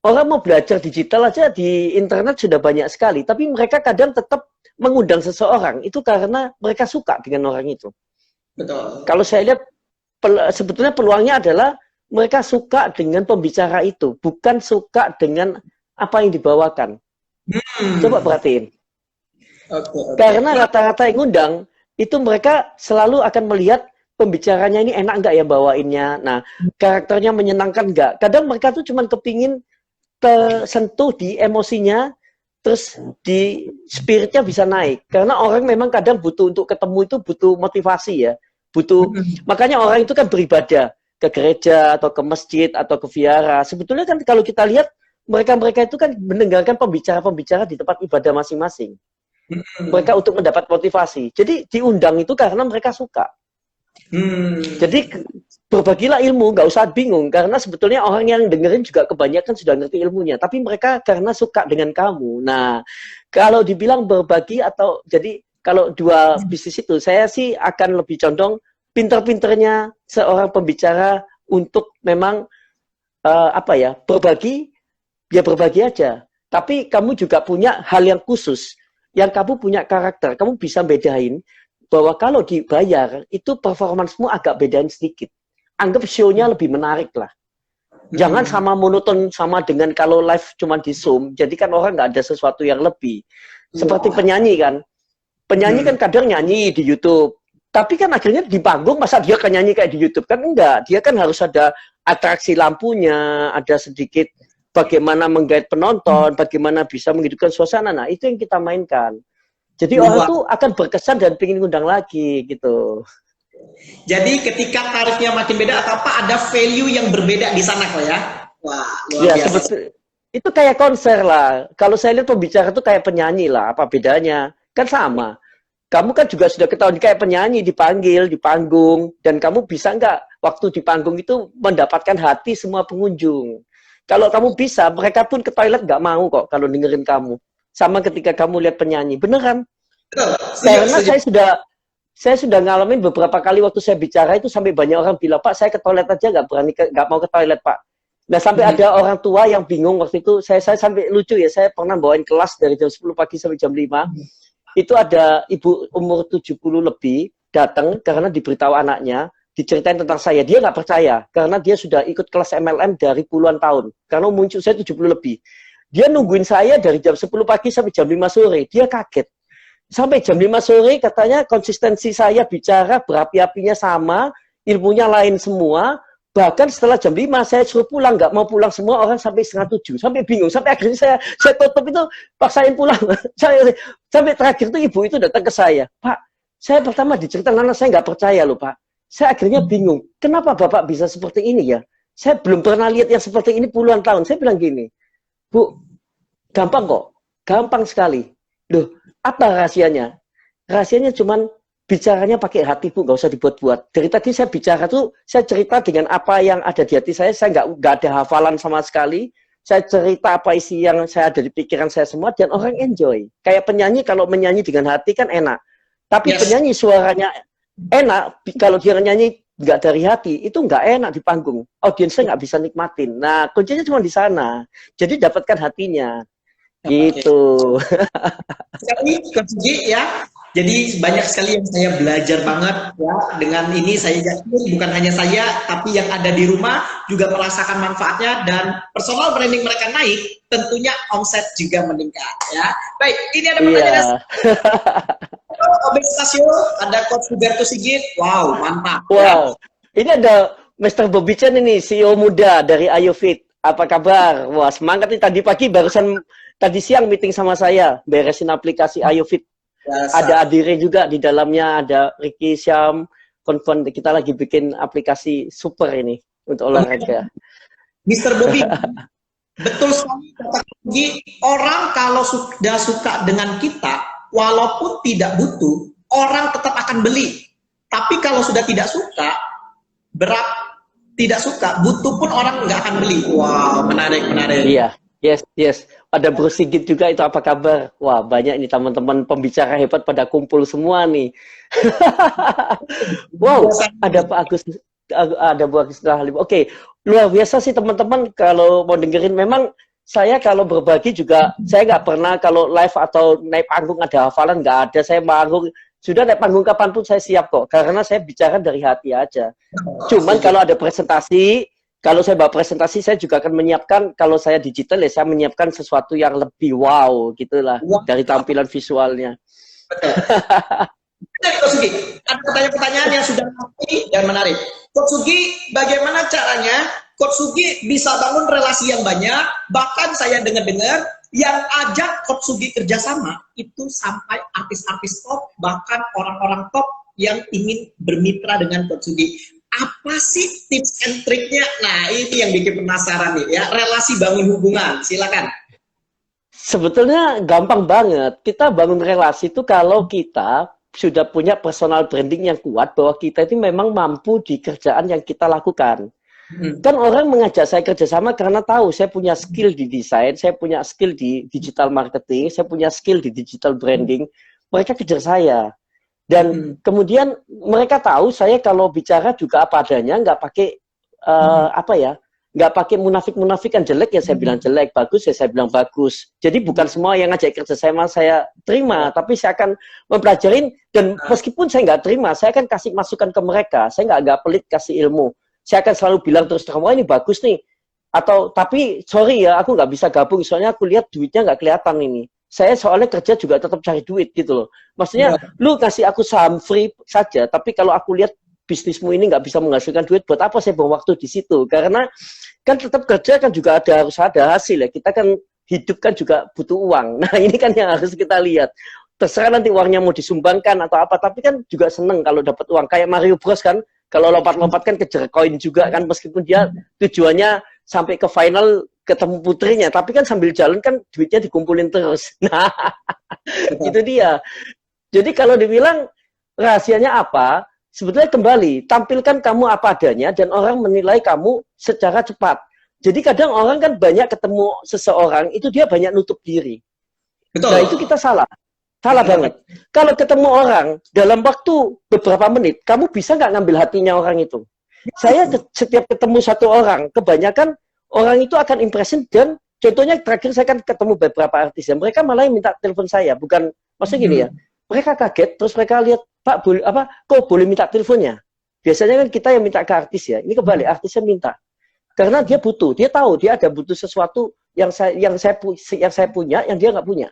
orang mau belajar digital aja di internet sudah banyak sekali, tapi mereka kadang tetap mengundang seseorang itu karena mereka suka dengan orang itu. Betul. Kalau saya lihat sebetulnya peluangnya adalah mereka suka dengan pembicara itu, bukan suka dengan apa yang dibawakan. Coba perhatiin. Karena rata-rata yang ngundang, itu mereka selalu akan melihat pembicaranya ini enak nggak ya bawainnya. Nah, karakternya menyenangkan nggak. Kadang mereka tuh cuma kepingin tersentuh di emosinya, terus di spiritnya bisa naik. Karena orang memang kadang butuh untuk ketemu itu butuh motivasi ya. Makanya orang itu kan beribadah ke gereja atau ke masjid atau ke vihara. Sebetulnya kan kalau kita lihat mereka-mereka itu kan mendengarkan pembicara-pembicara di tempat ibadah masing-masing. Mereka untuk mendapat motivasi. Jadi diundang itu karena mereka suka. Jadi berbagilah ilmu, nggak usah bingung. Karena sebetulnya orang yang dengerin juga kebanyakan sudah ngerti ilmunya. Tapi mereka karena suka dengan kamu. Nah, kalau dibilang berbagi atau jadi kalau dua bisnis itu, saya sih akan lebih condong pinter-pinternya seorang pembicara untuk memang berbagi, ya berbagi aja. Tapi kamu juga punya hal yang khusus, yang kamu punya karakter. Kamu bisa bedain bahwa kalau dibayar, itu performansmu agak bedain sedikit. Anggap show-nya lebih menarik lah. Jangan sama monoton sama dengan kalau live cuma di Zoom. Jadi kan orang nggak ada sesuatu yang lebih. Seperti penyanyi kan. Penyanyi kan kadang nyanyi di YouTube. Tapi kan akhirnya di panggung, masa dia kan nyanyi kayak di YouTube? Kan enggak. Dia kan harus ada atraksi lampunya, ada sedikit bagaimana menggait penonton, bagaimana bisa menghidupkan suasana. Nah, itu yang kita mainkan. Jadi orang tuh akan berkesan dan pengen ngundang lagi gitu. Jadi ketika tarifnya makin beda atau apa, ada value yang berbeda di sana kok ya. Wah, luar Ya, biasa. itu kayak konser lah. Kalau saya lihat pembicara itu kayak penyanyi lah. Apa bedanya? Kan sama. Kamu kan juga sudah ketahui kayak penyanyi dipanggil di panggung, dan kamu bisa nggak waktu di panggung itu mendapatkan hati semua pengunjung. Kalau kamu bisa, mereka pun ke toilet nggak mau kok kalau dengerin kamu. Sama ketika kamu lihat penyanyi, beneran? Betul, setuju, Karena setuju. saya sudah ngalamin beberapa kali waktu saya bicara itu sampai banyak orang bilang, Pak, saya ke toilet aja nggak berani, nggak mau ke toilet, Pak. Nah, sampai Mhm. ada orang tua yang bingung waktu itu, saya sampai lucu ya, saya pernah bawain kelas dari jam 10 pagi sampai jam 5. Itu ada ibu umur 70 lebih datang karena diberitahu anaknya, diceritain tentang saya. Dia nggak percaya karena dia sudah ikut kelas MLM dari puluhan tahun. Karena muncul saya 70 lebih. Dia nungguin saya dari jam 10 pagi sampai jam 5 sore. Dia kaget. Sampai jam 5 sore katanya konsistensi saya bicara berapi-apinya sama, ilmunya lain semua. Bahkan setelah jam 5 saya suruh pulang, nggak mau pulang semua orang sampai setengah 7, sampai bingung, sampai akhirnya saya tutup itu, paksain pulang. saya Sampai terakhir itu ibu itu datang ke saya, Pak, saya pertama diceritakan anak saya nggak percaya loh Pak. Saya akhirnya bingung, kenapa Bapak bisa seperti ini ya? Saya belum pernah lihat yang seperti ini puluhan tahun. Saya bilang gini, Bu, gampang kok, gampang sekali. Loh, apa rahasianya? Rahasianya cuman bicaranya pakai hati, Bu, nggak usah dibuat-buat. Dari tadi saya bicara tuh, saya cerita dengan apa yang ada di hati saya nggak ada hafalan sama sekali. Saya cerita apa isi yang saya ada di pikiran saya semua, dan orang enjoy. Kayak penyanyi, kalau menyanyi dengan hati kan enak. Tapi Yes. penyanyi suaranya enak, kalau dia nyanyi nggak dari hati, itu nggak enak di panggung. Audiensnya nggak bisa nikmatin. Nah, kuncinya cuma di sana. Jadi dapatkan hatinya. Oke. Gitu. Sekali Coach Sugi ya. Jadi banyak sekali yang saya belajar banget ya dengan ini. Saya yakin bukan hanya saya, tapi yang ada di rumah juga merasakan manfaatnya dan personal branding mereka naik, tentunya omset juga meningkat ya. Baik, ini ada pertanyaan Iya. obesitasio, ada Coach Hubertus Sigit. Wow, mantap ya. Wow. Ini ada Mr. Bobby Chen ini, CEO muda dari AyoFit. Apa kabar? Wah, semangat nih, tadi pagi barusan, tadi siang meeting sama saya, beresin aplikasi AyoFit. Biasa. Ada Adire juga di dalamnya, ada Ricky Syam, Konfon. Kita lagi bikin aplikasi super ini untuk olahraga. Mr. Bobby, betul sekali kata Sugi, orang kalau sudah suka dengan kita, walaupun tidak butuh, orang tetap akan beli. Tapi kalau sudah tidak suka, tidak suka, butuh pun orang nggak akan beli. Wow, menarik, menarik. Iya, yes. Ada Bruce Sigit juga, itu apa kabar? Wah, banyak ini teman-teman pembicara hebat pada kumpul semua nih. Wow, ada Pak Agus, ada Bu Agus Rahlim. Oke, luar biasa sih teman-teman kalau mau dengerin. Memang saya kalau berbagi juga, saya nggak pernah kalau live atau naik panggung ada hafalan, nggak ada. Saya panggung, sudah naik panggung kapanpun saya siap kok, karena saya bicara dari hati aja. Cuman kalau ada presentasi, kalau saya bawa presentasi, saya juga akan menyiapkan, kalau saya digital ya, saya menyiapkan sesuatu yang lebih wow, gitulah, Wow, dari tampilan visualnya. betul. Nah, Coach Sugi, ada pertanyaan-pertanyaan yang sudah pasti dan menarik. Coach Sugi, bagaimana caranya Coach Sugi bisa bangun relasi yang banyak? Bahkan saya dengar-dengar yang ajak Coach Sugi kerjasama itu sampai artis-artis top, bahkan orang-orang top yang ingin bermitra dengan Coach Sugi. Apa sih tips and triknya? Nah, ini yang bikin penasaran nih ya. Relasi bangun hubungan, silakan. Sebetulnya gampang banget. Kita bangun relasi itu kalau kita sudah punya personal branding yang kuat, bahwa kita itu memang mampu di kerjaan yang kita lakukan. Kan orang mengajak saya kerjasama karena tahu saya punya skill di desain, saya punya skill di digital marketing, saya punya skill di digital branding. Mereka kejar saya. Dan kemudian mereka tahu saya kalau bicara juga apa adanya, nggak pakai apa ya, nggak pakai munafik-munafikan. Jelek ya saya bilang jelek, bagus ya saya bilang bagus. Jadi bukan semua yang ngajak kerja saya terima, tapi saya akan mempelajarin, dan meskipun saya nggak terima, saya akan kasih masukan ke mereka. Saya nggak pelit kasih ilmu. Saya akan selalu bilang terus terang, wah ini bagus nih. Atau tapi sorry ya, aku nggak bisa gabung soalnya aku lihat duitnya nggak kelihatan ini. Saya soalnya kerja juga tetap cari duit gitu loh. Maksudnya lu kasih aku saham free saja, tapi kalau aku lihat bisnismu ini nggak bisa menghasilkan duit, buat apa saya buang waktu di situ? Karena kan tetap kerja kan juga harus ada hasil ya. Kita kan hidup kan juga butuh uang. Nah ini kan yang harus kita lihat. terserah nanti uangnya mau disumbangkan atau apa, tapi kan juga seneng kalau dapat uang. Kayak Mario Bros kan, kalau lompat-lompat kan kejar koin juga kan, meskipun dia tujuannya sampai ke final ketemu putrinya, tapi kan sambil jalan kan duitnya dikumpulin terus. Nah, itu dia. Jadi kalau dibilang rahasianya apa, sebetulnya kembali, tampilkan kamu apa adanya dan orang menilai kamu secara cepat. Jadi kadang orang kan banyak ketemu seseorang, itu dia banyak nutup diri. Betul. Nah itu kita salah. Salah banget. Kalau ketemu orang, dalam waktu beberapa menit, kamu bisa nggak ngambil hatinya orang itu? Saya setiap ketemu satu orang, kebanyakan orang itu akan impression dan contohnya terakhir saya kan ketemu beberapa artis, dan mereka malah minta telepon saya. Bukan, maksudnya gini ya, mereka kaget, terus mereka lihat, Pak, boleh, apa, kok boleh minta teleponnya? Biasanya kan kita yang minta ke artis ya, ini kebalik, artisnya minta. Karena dia butuh, dia tahu, dia ada butuh sesuatu yang saya punya, yang dia nggak punya.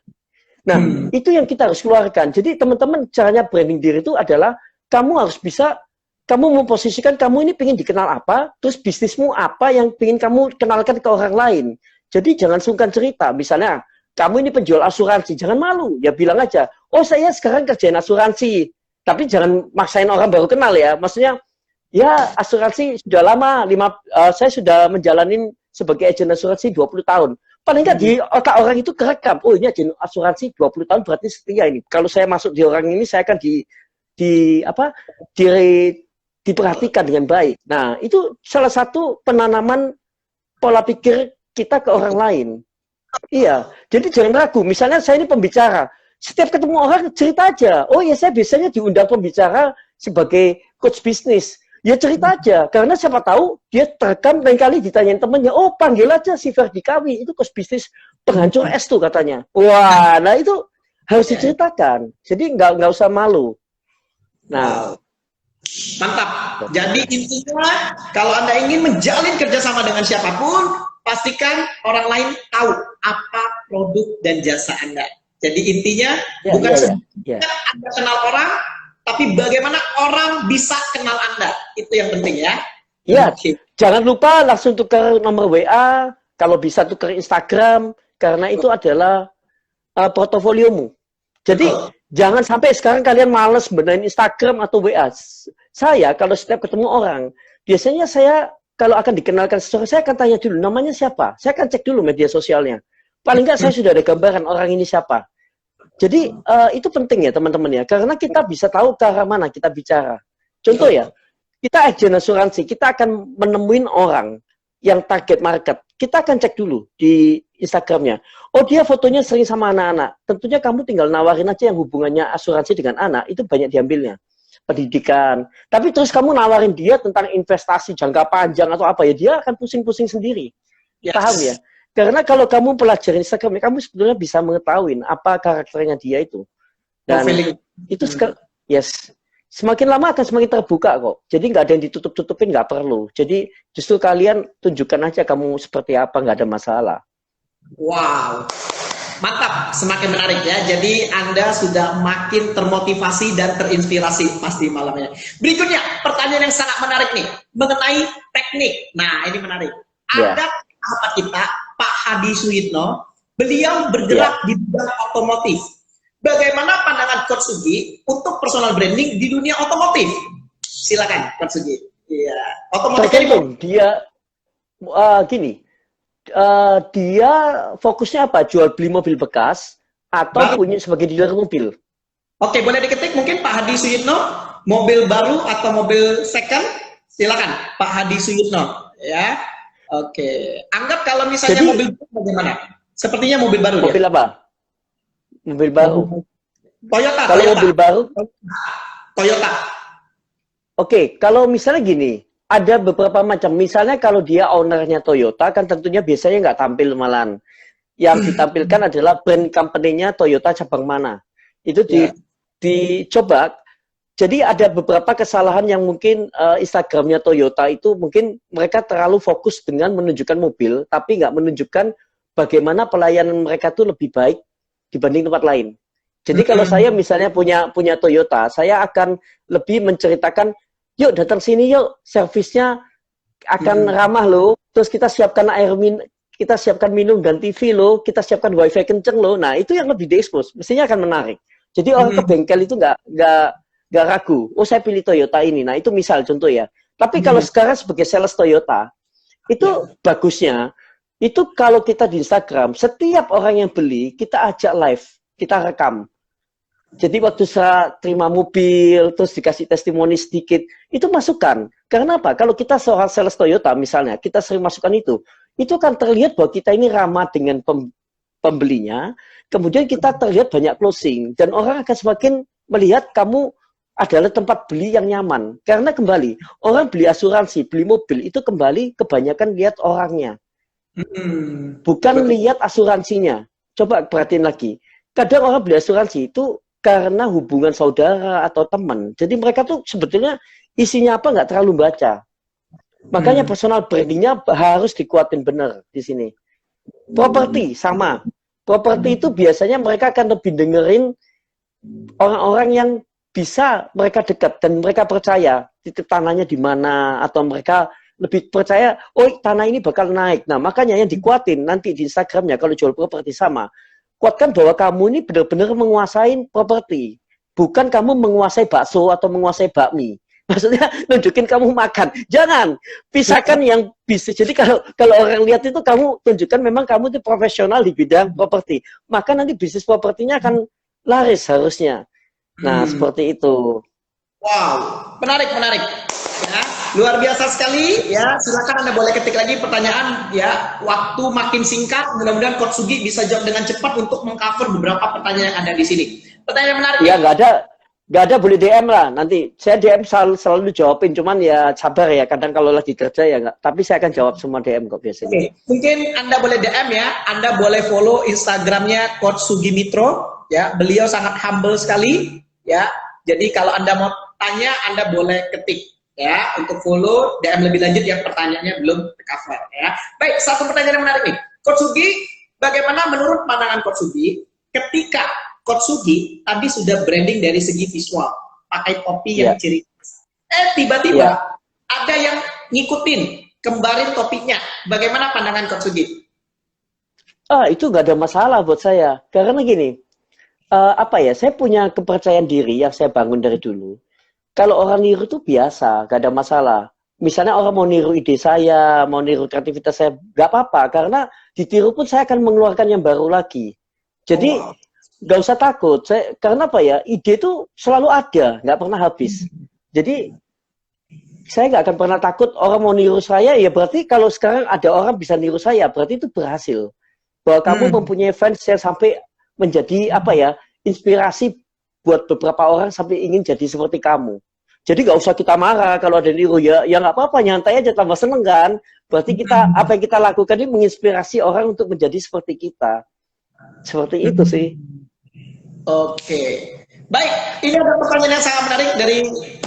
Nah, itu yang kita harus keluarkan. Jadi teman-teman, caranya branding diri itu adalah kamu harus bisa, kamu memposisikan kamu ini pengen dikenal apa, terus bisnismu apa yang pengen kamu kenalkan ke orang lain. Jadi jangan sungkan cerita. Misalnya, kamu ini penjual asuransi, jangan malu. Ya bilang aja, oh saya sekarang kerjain asuransi. Tapi jangan maksain orang baru kenal ya. Maksudnya, ya asuransi sudah lama, saya sudah menjalanin sebagai agen asuransi 20 tahun. Paling nggak di otak orang itu kerekam, oh ini agen asuransi 20 tahun berarti setia ini. Kalau saya masuk di orang ini, saya akan diperhatikan dengan baik. Nah, itu salah satu penanaman pola pikir kita ke orang lain. Iya, jadi jangan ragu. Misalnya saya ini pembicara, setiap ketemu orang cerita aja. Oh ya, saya biasanya diundang pembicara sebagai coach bisnis. Ya cerita aja, karena siapa tahu dia terekam lain kali ditanyain temennya, oh panggil aja si Ferdi Kawi, itu coach bisnis penghancur es tuh katanya. Wah, nah itu harus diceritakan. Jadi nggak usah malu. Nah, mantap. Jadi intinya kalau Anda ingin menjalin kerjasama dengan siapapun, pastikan orang lain tahu apa produk dan jasa Anda. Jadi intinya bukan Anda kenal orang, tapi bagaimana orang bisa kenal Anda. Itu yang penting ya. Iya, jangan lupa langsung tukar nomor WA, kalau bisa tukar Instagram, karena itu adalah portofoliomu. Jadi jangan sampai sekarang kalian males benerin Instagram atau WA. Saya kalau setiap ketemu orang, biasanya saya kalau akan dikenalkan seseorang, saya akan tanya dulu, namanya siapa? Saya akan cek dulu media sosialnya. Paling nggak saya sudah ada gambaran orang ini siapa. Jadi itu penting ya teman-teman ya, karena kita bisa tahu ke arah mana kita bicara. Contoh ya, kita agen asuransi, kita akan menemuin orang yang target market. Kita akan cek dulu di Instagramnya. Oh dia fotonya sering sama anak-anak. Tentunya kamu tinggal nawarin aja yang hubungannya asuransi dengan anak, itu banyak diambilnya. Pendidikan. Tapi terus kamu nawarin dia tentang investasi jangka panjang atau apa ya, dia akan pusing-pusing sendiri. Yes. Paham ya? Karena kalau kamu pelajari Instagram, kamu sebetulnya bisa mengetahui apa karakternya dia itu. Dan itu yes, semakin lama akan semakin terbuka kok. Jadi nggak ada yang ditutup-tutupin, nggak perlu. Jadi justru kalian tunjukkan aja kamu seperti apa, nggak ada masalah. Wow, mantap, semakin menarik ya. Jadi Anda sudah makin termotivasi dan terinspirasi pasti malamnya. Berikutnya, pertanyaan yang sangat menarik nih, mengenai teknik. Nah, ini menarik. Ada sahabat kita, Pak Hadi Suyitno, beliau bergerak di bidang otomotif. Bagaimana pandangan Coach Sugi untuk personal branding di dunia otomotif? Silakan, Coach Sugi. Iya, otomotif dia gini. Dia fokusnya apa? Jual beli mobil bekas atau punya sebagai dealer mobil? Oke, boleh diketik mungkin Pak Hadi Suyitno, mobil baru atau mobil second? Silakan, Pak Hadi Suyitno. Ya. Oke, anggap kalau misalnya jadi, mobil baru bagaimana? Sepertinya mobil baru mobil dia. Apa? Mobil baru. Toyota. Kalau Toyota. mobil baru? Toyota. Oke, kalau misalnya gini, ada beberapa macam. Misalnya kalau dia ownernya Toyota, kan tentunya biasanya nggak tampil malan. Yang ditampilkan adalah brand company-nya Toyota cabang mana. Itu dicoba. Jadi ada beberapa kesalahan yang mungkin Instagramnya Toyota itu mungkin mereka terlalu fokus dengan menunjukkan mobil, tapi nggak menunjukkan bagaimana pelayanan mereka tuh lebih baik dibanding tempat lain. Jadi kalau saya misalnya punya Toyota, saya akan lebih menceritakan, yuk datang sini yuk, servisnya akan ramah loh, terus kita siapkan kita siapkan minum dan TV loh, kita siapkan wifi kenceng loh. Nah itu yang lebih diekspos, mestinya akan menarik. Jadi orang ke bengkel itu nggak ragu. Oh, saya pilih Toyota ini. Nah, itu misal contoh ya. Tapi kalau sekarang sebagai sales Toyota, itu bagusnya itu kalau kita di Instagram, setiap orang yang beli kita ajak live, kita rekam. Jadi waktu saya terima mobil, terus dikasih testimoni sedikit, itu masukan. Karena apa? Kalau kita seorang sales Toyota misalnya, kita sering masukkan itu kan terlihat bahwa kita ini ramah dengan pembelinya, kemudian kita terlihat banyak closing, dan orang akan semakin melihat kamu adalah tempat beli yang nyaman. Karena kembali, orang beli asuransi, beli mobil, itu kembali kebanyakan lihat orangnya. Bukan lihat asuransinya. Coba perhatiin lagi. Kadang orang beli asuransi itu karena hubungan saudara atau teman. Jadi mereka tuh sebetulnya isinya apa nggak terlalu baca. Makanya personal brandingnya harus dikuatin bener di sini. Properti sama. Properti itu biasanya mereka akan lebih dengerin orang-orang yang bisa mereka dekat dan mereka percaya titik tanahnya di mana, atau mereka lebih percaya, oh tanah ini bakal naik. Nah makanya yang dikuatin nanti di Instagramnya kalau jual properti sama. Kuatkan bahwa kamu ini benar-benar menguasai properti. Bukan kamu menguasai bakso atau menguasai bakmi. Maksudnya nunjukin kamu makan. Jangan. Pisahkan yang bisa. Jadi kalau orang lihat itu kamu tunjukkan memang kamu itu profesional di bidang properti. Maka nanti bisnis propertinya akan laris harusnya. Nah, seperti itu. Wow, menarik. Ya, luar biasa sekali ya. Silakan Anda boleh ketik lagi pertanyaan ya. Waktu makin singkat, mudah-mudahan Coach Sugi bisa jawab dengan cepat untuk mengcover beberapa pertanyaan yang ada di sini. Pertanyaan menarik. Ya, nggak ada boleh DM lah. Nanti saya DM selalu jawabin, cuman ya sabar ya. Kadang kalau lagi kerja ya nggak. Tapi saya akan jawab semua DM kok biasanya. Oke, mungkin Anda boleh DM ya. Anda boleh follow Instagramnya Coach Sugi Mitro. Ya, beliau sangat humble sekali. Ya, jadi kalau Anda mau tanya, Anda boleh ketik. Ya, untuk follow DM lebih lanjut yang pertanyaannya belum tercover ya. Baik, satu pertanyaan yang menarik nih. Coach Sugi, bagaimana menurut pandangan Coach Sugi ketika Coach Sugi tadi sudah branding dari segi visual, pakai topi yang ciri khas. Tiba-tiba ada yang ngikutin, kembarin topinya. Bagaimana pandangan Coach Sugi? Itu nggak ada masalah buat saya. Karena gini, saya punya kepercayaan diri yang saya bangun dari dulu. Kalau orang niru itu biasa, gak ada masalah. Misalnya orang mau niru ide saya, mau niru kreativitas saya, gak apa-apa. Karena ditiru pun saya akan mengeluarkan yang baru lagi. Jadi gak usah takut. Karena apa ya, ide itu selalu ada, gak pernah habis. Jadi saya gak akan pernah takut orang mau niru saya, ya berarti kalau sekarang ada orang bisa niru saya, berarti itu berhasil. Bahwa kamu mempunyai fans yang sampai menjadi inspirasi buat beberapa orang sampai ingin jadi seperti kamu. Jadi nggak usah kita marah kalau ada niru ya nggak apa-apa, nyantai aja, tambah seneng kan. Berarti apa yang kita lakukan ini menginspirasi orang untuk menjadi seperti kita. Seperti itu sih. Oke. Baik, ini ada pertanyaan yang sangat menarik dari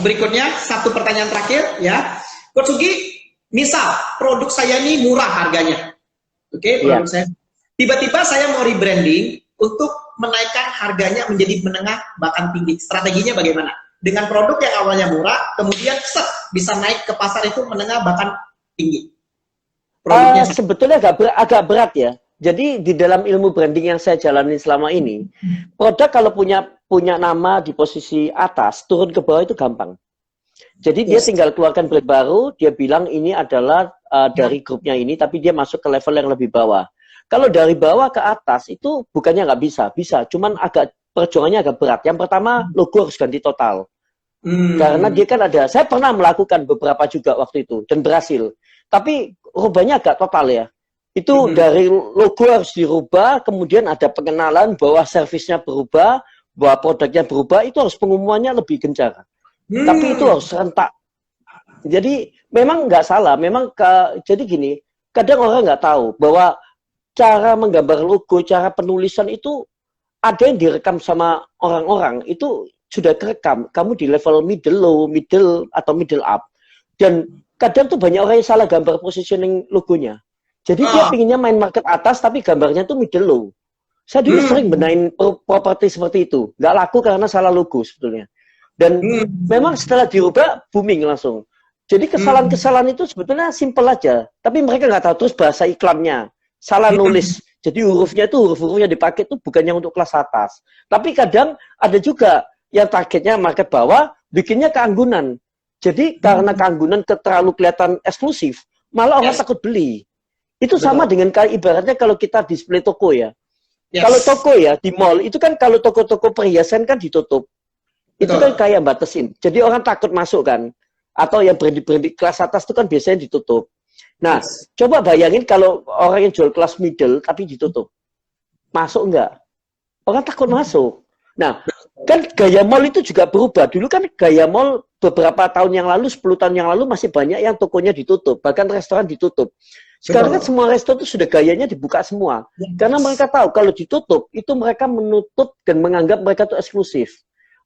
berikutnya, satu pertanyaan terakhir ya. Coach Sugi, misal produk saya ini murah harganya. Oke, produk saya. Tiba-tiba saya mau rebranding untuk menaikkan harganya menjadi menengah bahkan tinggi. Strateginya bagaimana? Dengan produk yang awalnya murah, kemudian bisa naik ke pasar itu menengah bahkan tinggi. Sebetulnya agak berat ya. Jadi di dalam ilmu branding yang saya jalani selama ini, produk kalau punya nama di posisi atas, turun ke bawah itu gampang. Jadi dia tinggal keluarkan brand baru, dia bilang ini adalah dari grupnya ini, tapi dia masuk ke level yang lebih bawah. Kalau dari bawah ke atas itu bukannya nggak bisa, cuman perjuangannya agak berat. Yang pertama, logo harus ganti total. Karena dia kan saya pernah melakukan beberapa juga waktu itu dan berhasil. Tapi rubahnya agak total ya. Itu dari logo harus dirubah, kemudian ada pengenalan bahwa servisnya berubah, bahwa produknya berubah, itu harus pengumumannya lebih gencar. Tapi itu harus serentak. Jadi memang nggak salah, jadi gini, kadang orang nggak tahu bahwa cara menggambar logo, cara penulisan itu ada yang direkam sama orang-orang, itu sudah kerekam. Kamu di level middle low, middle atau middle up. Dan kadang tuh banyak orang yang salah gambar positioning logonya. Jadi dia pinginnya main market atas, tapi gambarnya tuh middle low. Saya dulu sering benahin properti seperti itu. Nggak laku karena salah logo sebetulnya. Dan memang setelah dirubah, booming langsung. Jadi kesalahan-kesalahan itu sebetulnya simple aja. Tapi mereka nggak tahu terus bahasa iklannya. Salah nulis. Jadi hurufnya itu huruf-huruf yang dipakai itu bukannya untuk kelas atas. Tapi kadang ada juga yang targetnya market bawah, bikinnya keanggunan. Jadi karena keanggunan terlalu kelihatan eksklusif, malah orang takut beli. Itu sama dengan kayak ibaratnya kalau kita display toko ya. Kalau toko ya di mall itu kan kalau toko-toko perhiasan kan ditutup. Itu kan kayak batasin. Jadi orang takut masuk kan. Atau yang brand kelas atas itu kan biasanya ditutup. Nah, coba bayangin kalau orang yang jual kelas middle tapi ditutup. Masuk enggak? Orang takut masuk. Nah, kan gaya mall itu juga berubah. Dulu kan gaya mall beberapa tahun yang lalu, 10 tahun yang lalu masih banyak yang tokonya ditutup. Bahkan restoran ditutup. Sekarang kan semua restoran itu sudah gayanya dibuka semua. Karena mereka tahu kalau ditutup, itu mereka menutup dan menganggap mereka itu eksklusif.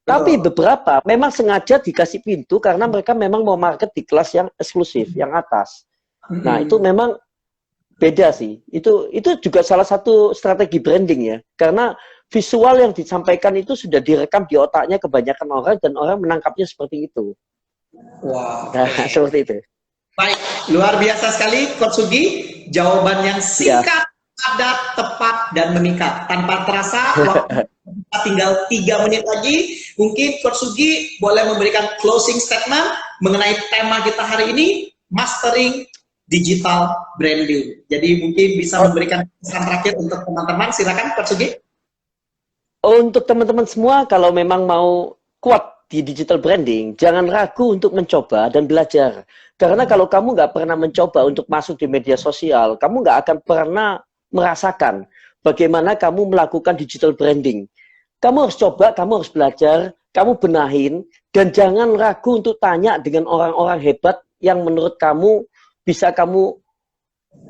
Tapi beberapa memang sengaja dikasih pintu karena mereka memang mau market di kelas yang eksklusif, yang atas. Nah, itu memang beda sih. Itu juga salah satu strategi branding ya. Karena visual yang disampaikan itu sudah direkam di otaknya kebanyakan orang dan orang menangkapnya seperti itu. Wow. Nah, seperti itu. Baik, luar biasa sekali Coach Sugi. Jawaban yang singkat, padat, tepat, dan memikat. Tanpa terasa, waktu tinggal 3 menit lagi. Mungkin Coach Sugi boleh memberikan closing statement mengenai tema kita hari ini, Mastering Digital Branding. Jadi mungkin bisa memberikan pesan terakhir untuk teman-teman. Silakan Coach Sugi. Untuk teman-teman semua, kalau memang mau kuat di digital branding, jangan ragu untuk mencoba dan belajar. Karena kalau kamu nggak pernah mencoba untuk masuk di media sosial, kamu nggak akan pernah merasakan bagaimana kamu melakukan digital branding. Kamu harus coba, kamu harus belajar, kamu benahin, dan jangan ragu untuk tanya dengan orang-orang hebat yang menurut kamu bisa kamu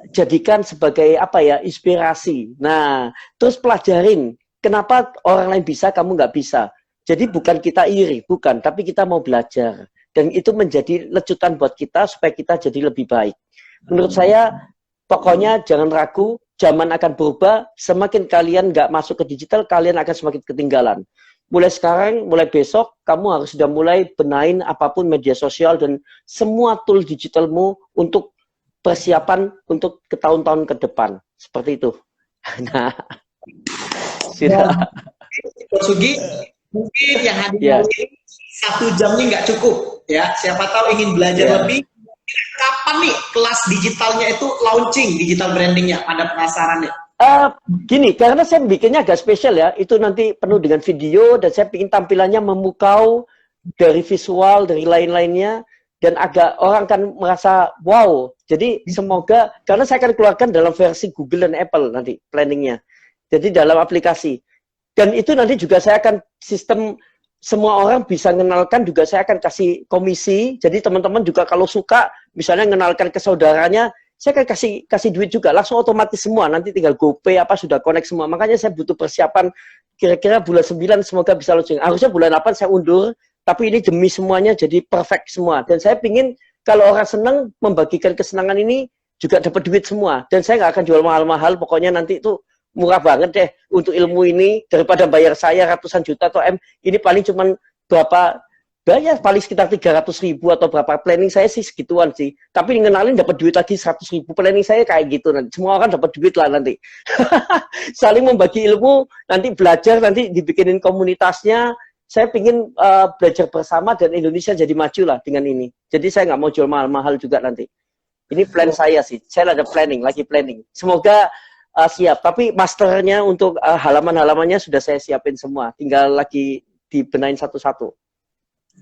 jadikan sebagai apa ya, inspirasi. Nah, terus pelajarin kenapa orang lain bisa, kamu nggak bisa. Jadi bukan kita iri, bukan, tapi kita mau belajar. Dan itu menjadi lecutan buat kita supaya kita jadi lebih baik. Menurut saya, pokoknya jangan ragu, zaman akan berubah, semakin kalian nggak masuk ke digital, kalian akan semakin ketinggalan. Mulai sekarang, mulai besok, kamu harus sudah mulai benahin apapun media sosial dan semua tool digitalmu untuk persiapan untuk ke tahun-tahun ke depan. Seperti itu. Nah, sudah. Coach Sugi, mungkin yang hadir ini 1 jam ini nggak cukup. Ya, siapa tahu ingin belajar lebih. Kapan nih kelas digitalnya itu launching digital brandingnya? Ada penasaran ya? Gini, karena saya bikinnya agak spesial ya, itu nanti penuh dengan video dan saya bikin tampilannya memukau dari visual, dari lain-lainnya, dan agak orang kan merasa wow. Jadi semoga, karena saya akan keluarkan dalam versi Google dan Apple nanti planningnya. Jadi dalam aplikasi. Dan itu nanti juga saya akan sistem semua orang bisa mengenalkan, juga saya akan kasih komisi. Jadi teman-teman juga kalau suka, misalnya mengenalkan ke saudaranya, saya akan kasih duit juga, langsung otomatis semua. Nanti tinggal GoPay apa sudah connect semua. Makanya saya butuh persiapan kira-kira bulan 9 semoga bisa launching. Harusnya bulan 8 saya undur, tapi ini demi semuanya jadi perfect semua. Dan saya pingin kalau orang senang membagikan kesenangan ini juga dapat duit semua. Dan saya nggak akan jual mahal-mahal, pokoknya nanti itu murah banget deh untuk ilmu ini daripada bayar saya ratusan juta atau ini paling cuman berapa bayar paling sekitar 300.000 atau berapa. Planning saya sih segituan sih, tapi ngenalin dapat duit lagi 100.000. Planning saya kayak gitu, nanti semua orang dapat duit lah nanti. Saling membagi ilmu, nanti belajar, nanti dibikinin komunitasnya. Saya pingin belajar bersama dan Indonesia jadi maju lah dengan ini. Jadi saya nggak mau jual mahal-mahal juga nanti. Ini plan saya sih, saya ada planning, lagi planning. Semoga siap, tapi masternya untuk halaman-halamannya sudah saya siapin semua, tinggal lagi dibenain satu-satu.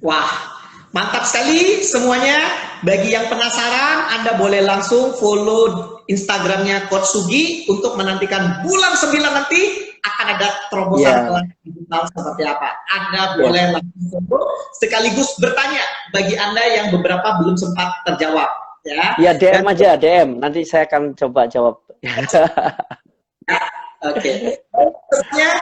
Wah, mantap sekali semuanya. Bagi yang penasaran, Anda boleh langsung follow Instagramnya Coach Sugi untuk menantikan bulan 9 nanti akan ada terobosan kelas digital seperti apa. Anda boleh langsung follow, sekaligus bertanya bagi Anda yang beberapa belum sempat terjawab. Ya, DM aja, DM. Nanti saya akan coba jawab. Oke.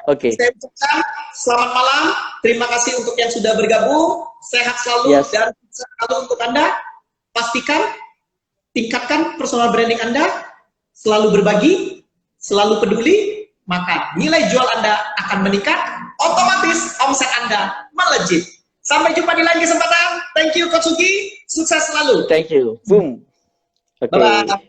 Oke. Saya ucapkan selamat malam. Terima kasih untuk yang sudah bergabung. Sehat selalu dan selalu untuk Anda. Pastikan tingkatkan personal branding Anda. Selalu berbagi, selalu peduli, maka nilai jual Anda akan meningkat. Otomatis omset Anda melejit. Sampai jumpa di lain kesempatan. Thank you Coach Sugi. Sukses selalu. Thank you. Boom. Bye-bye.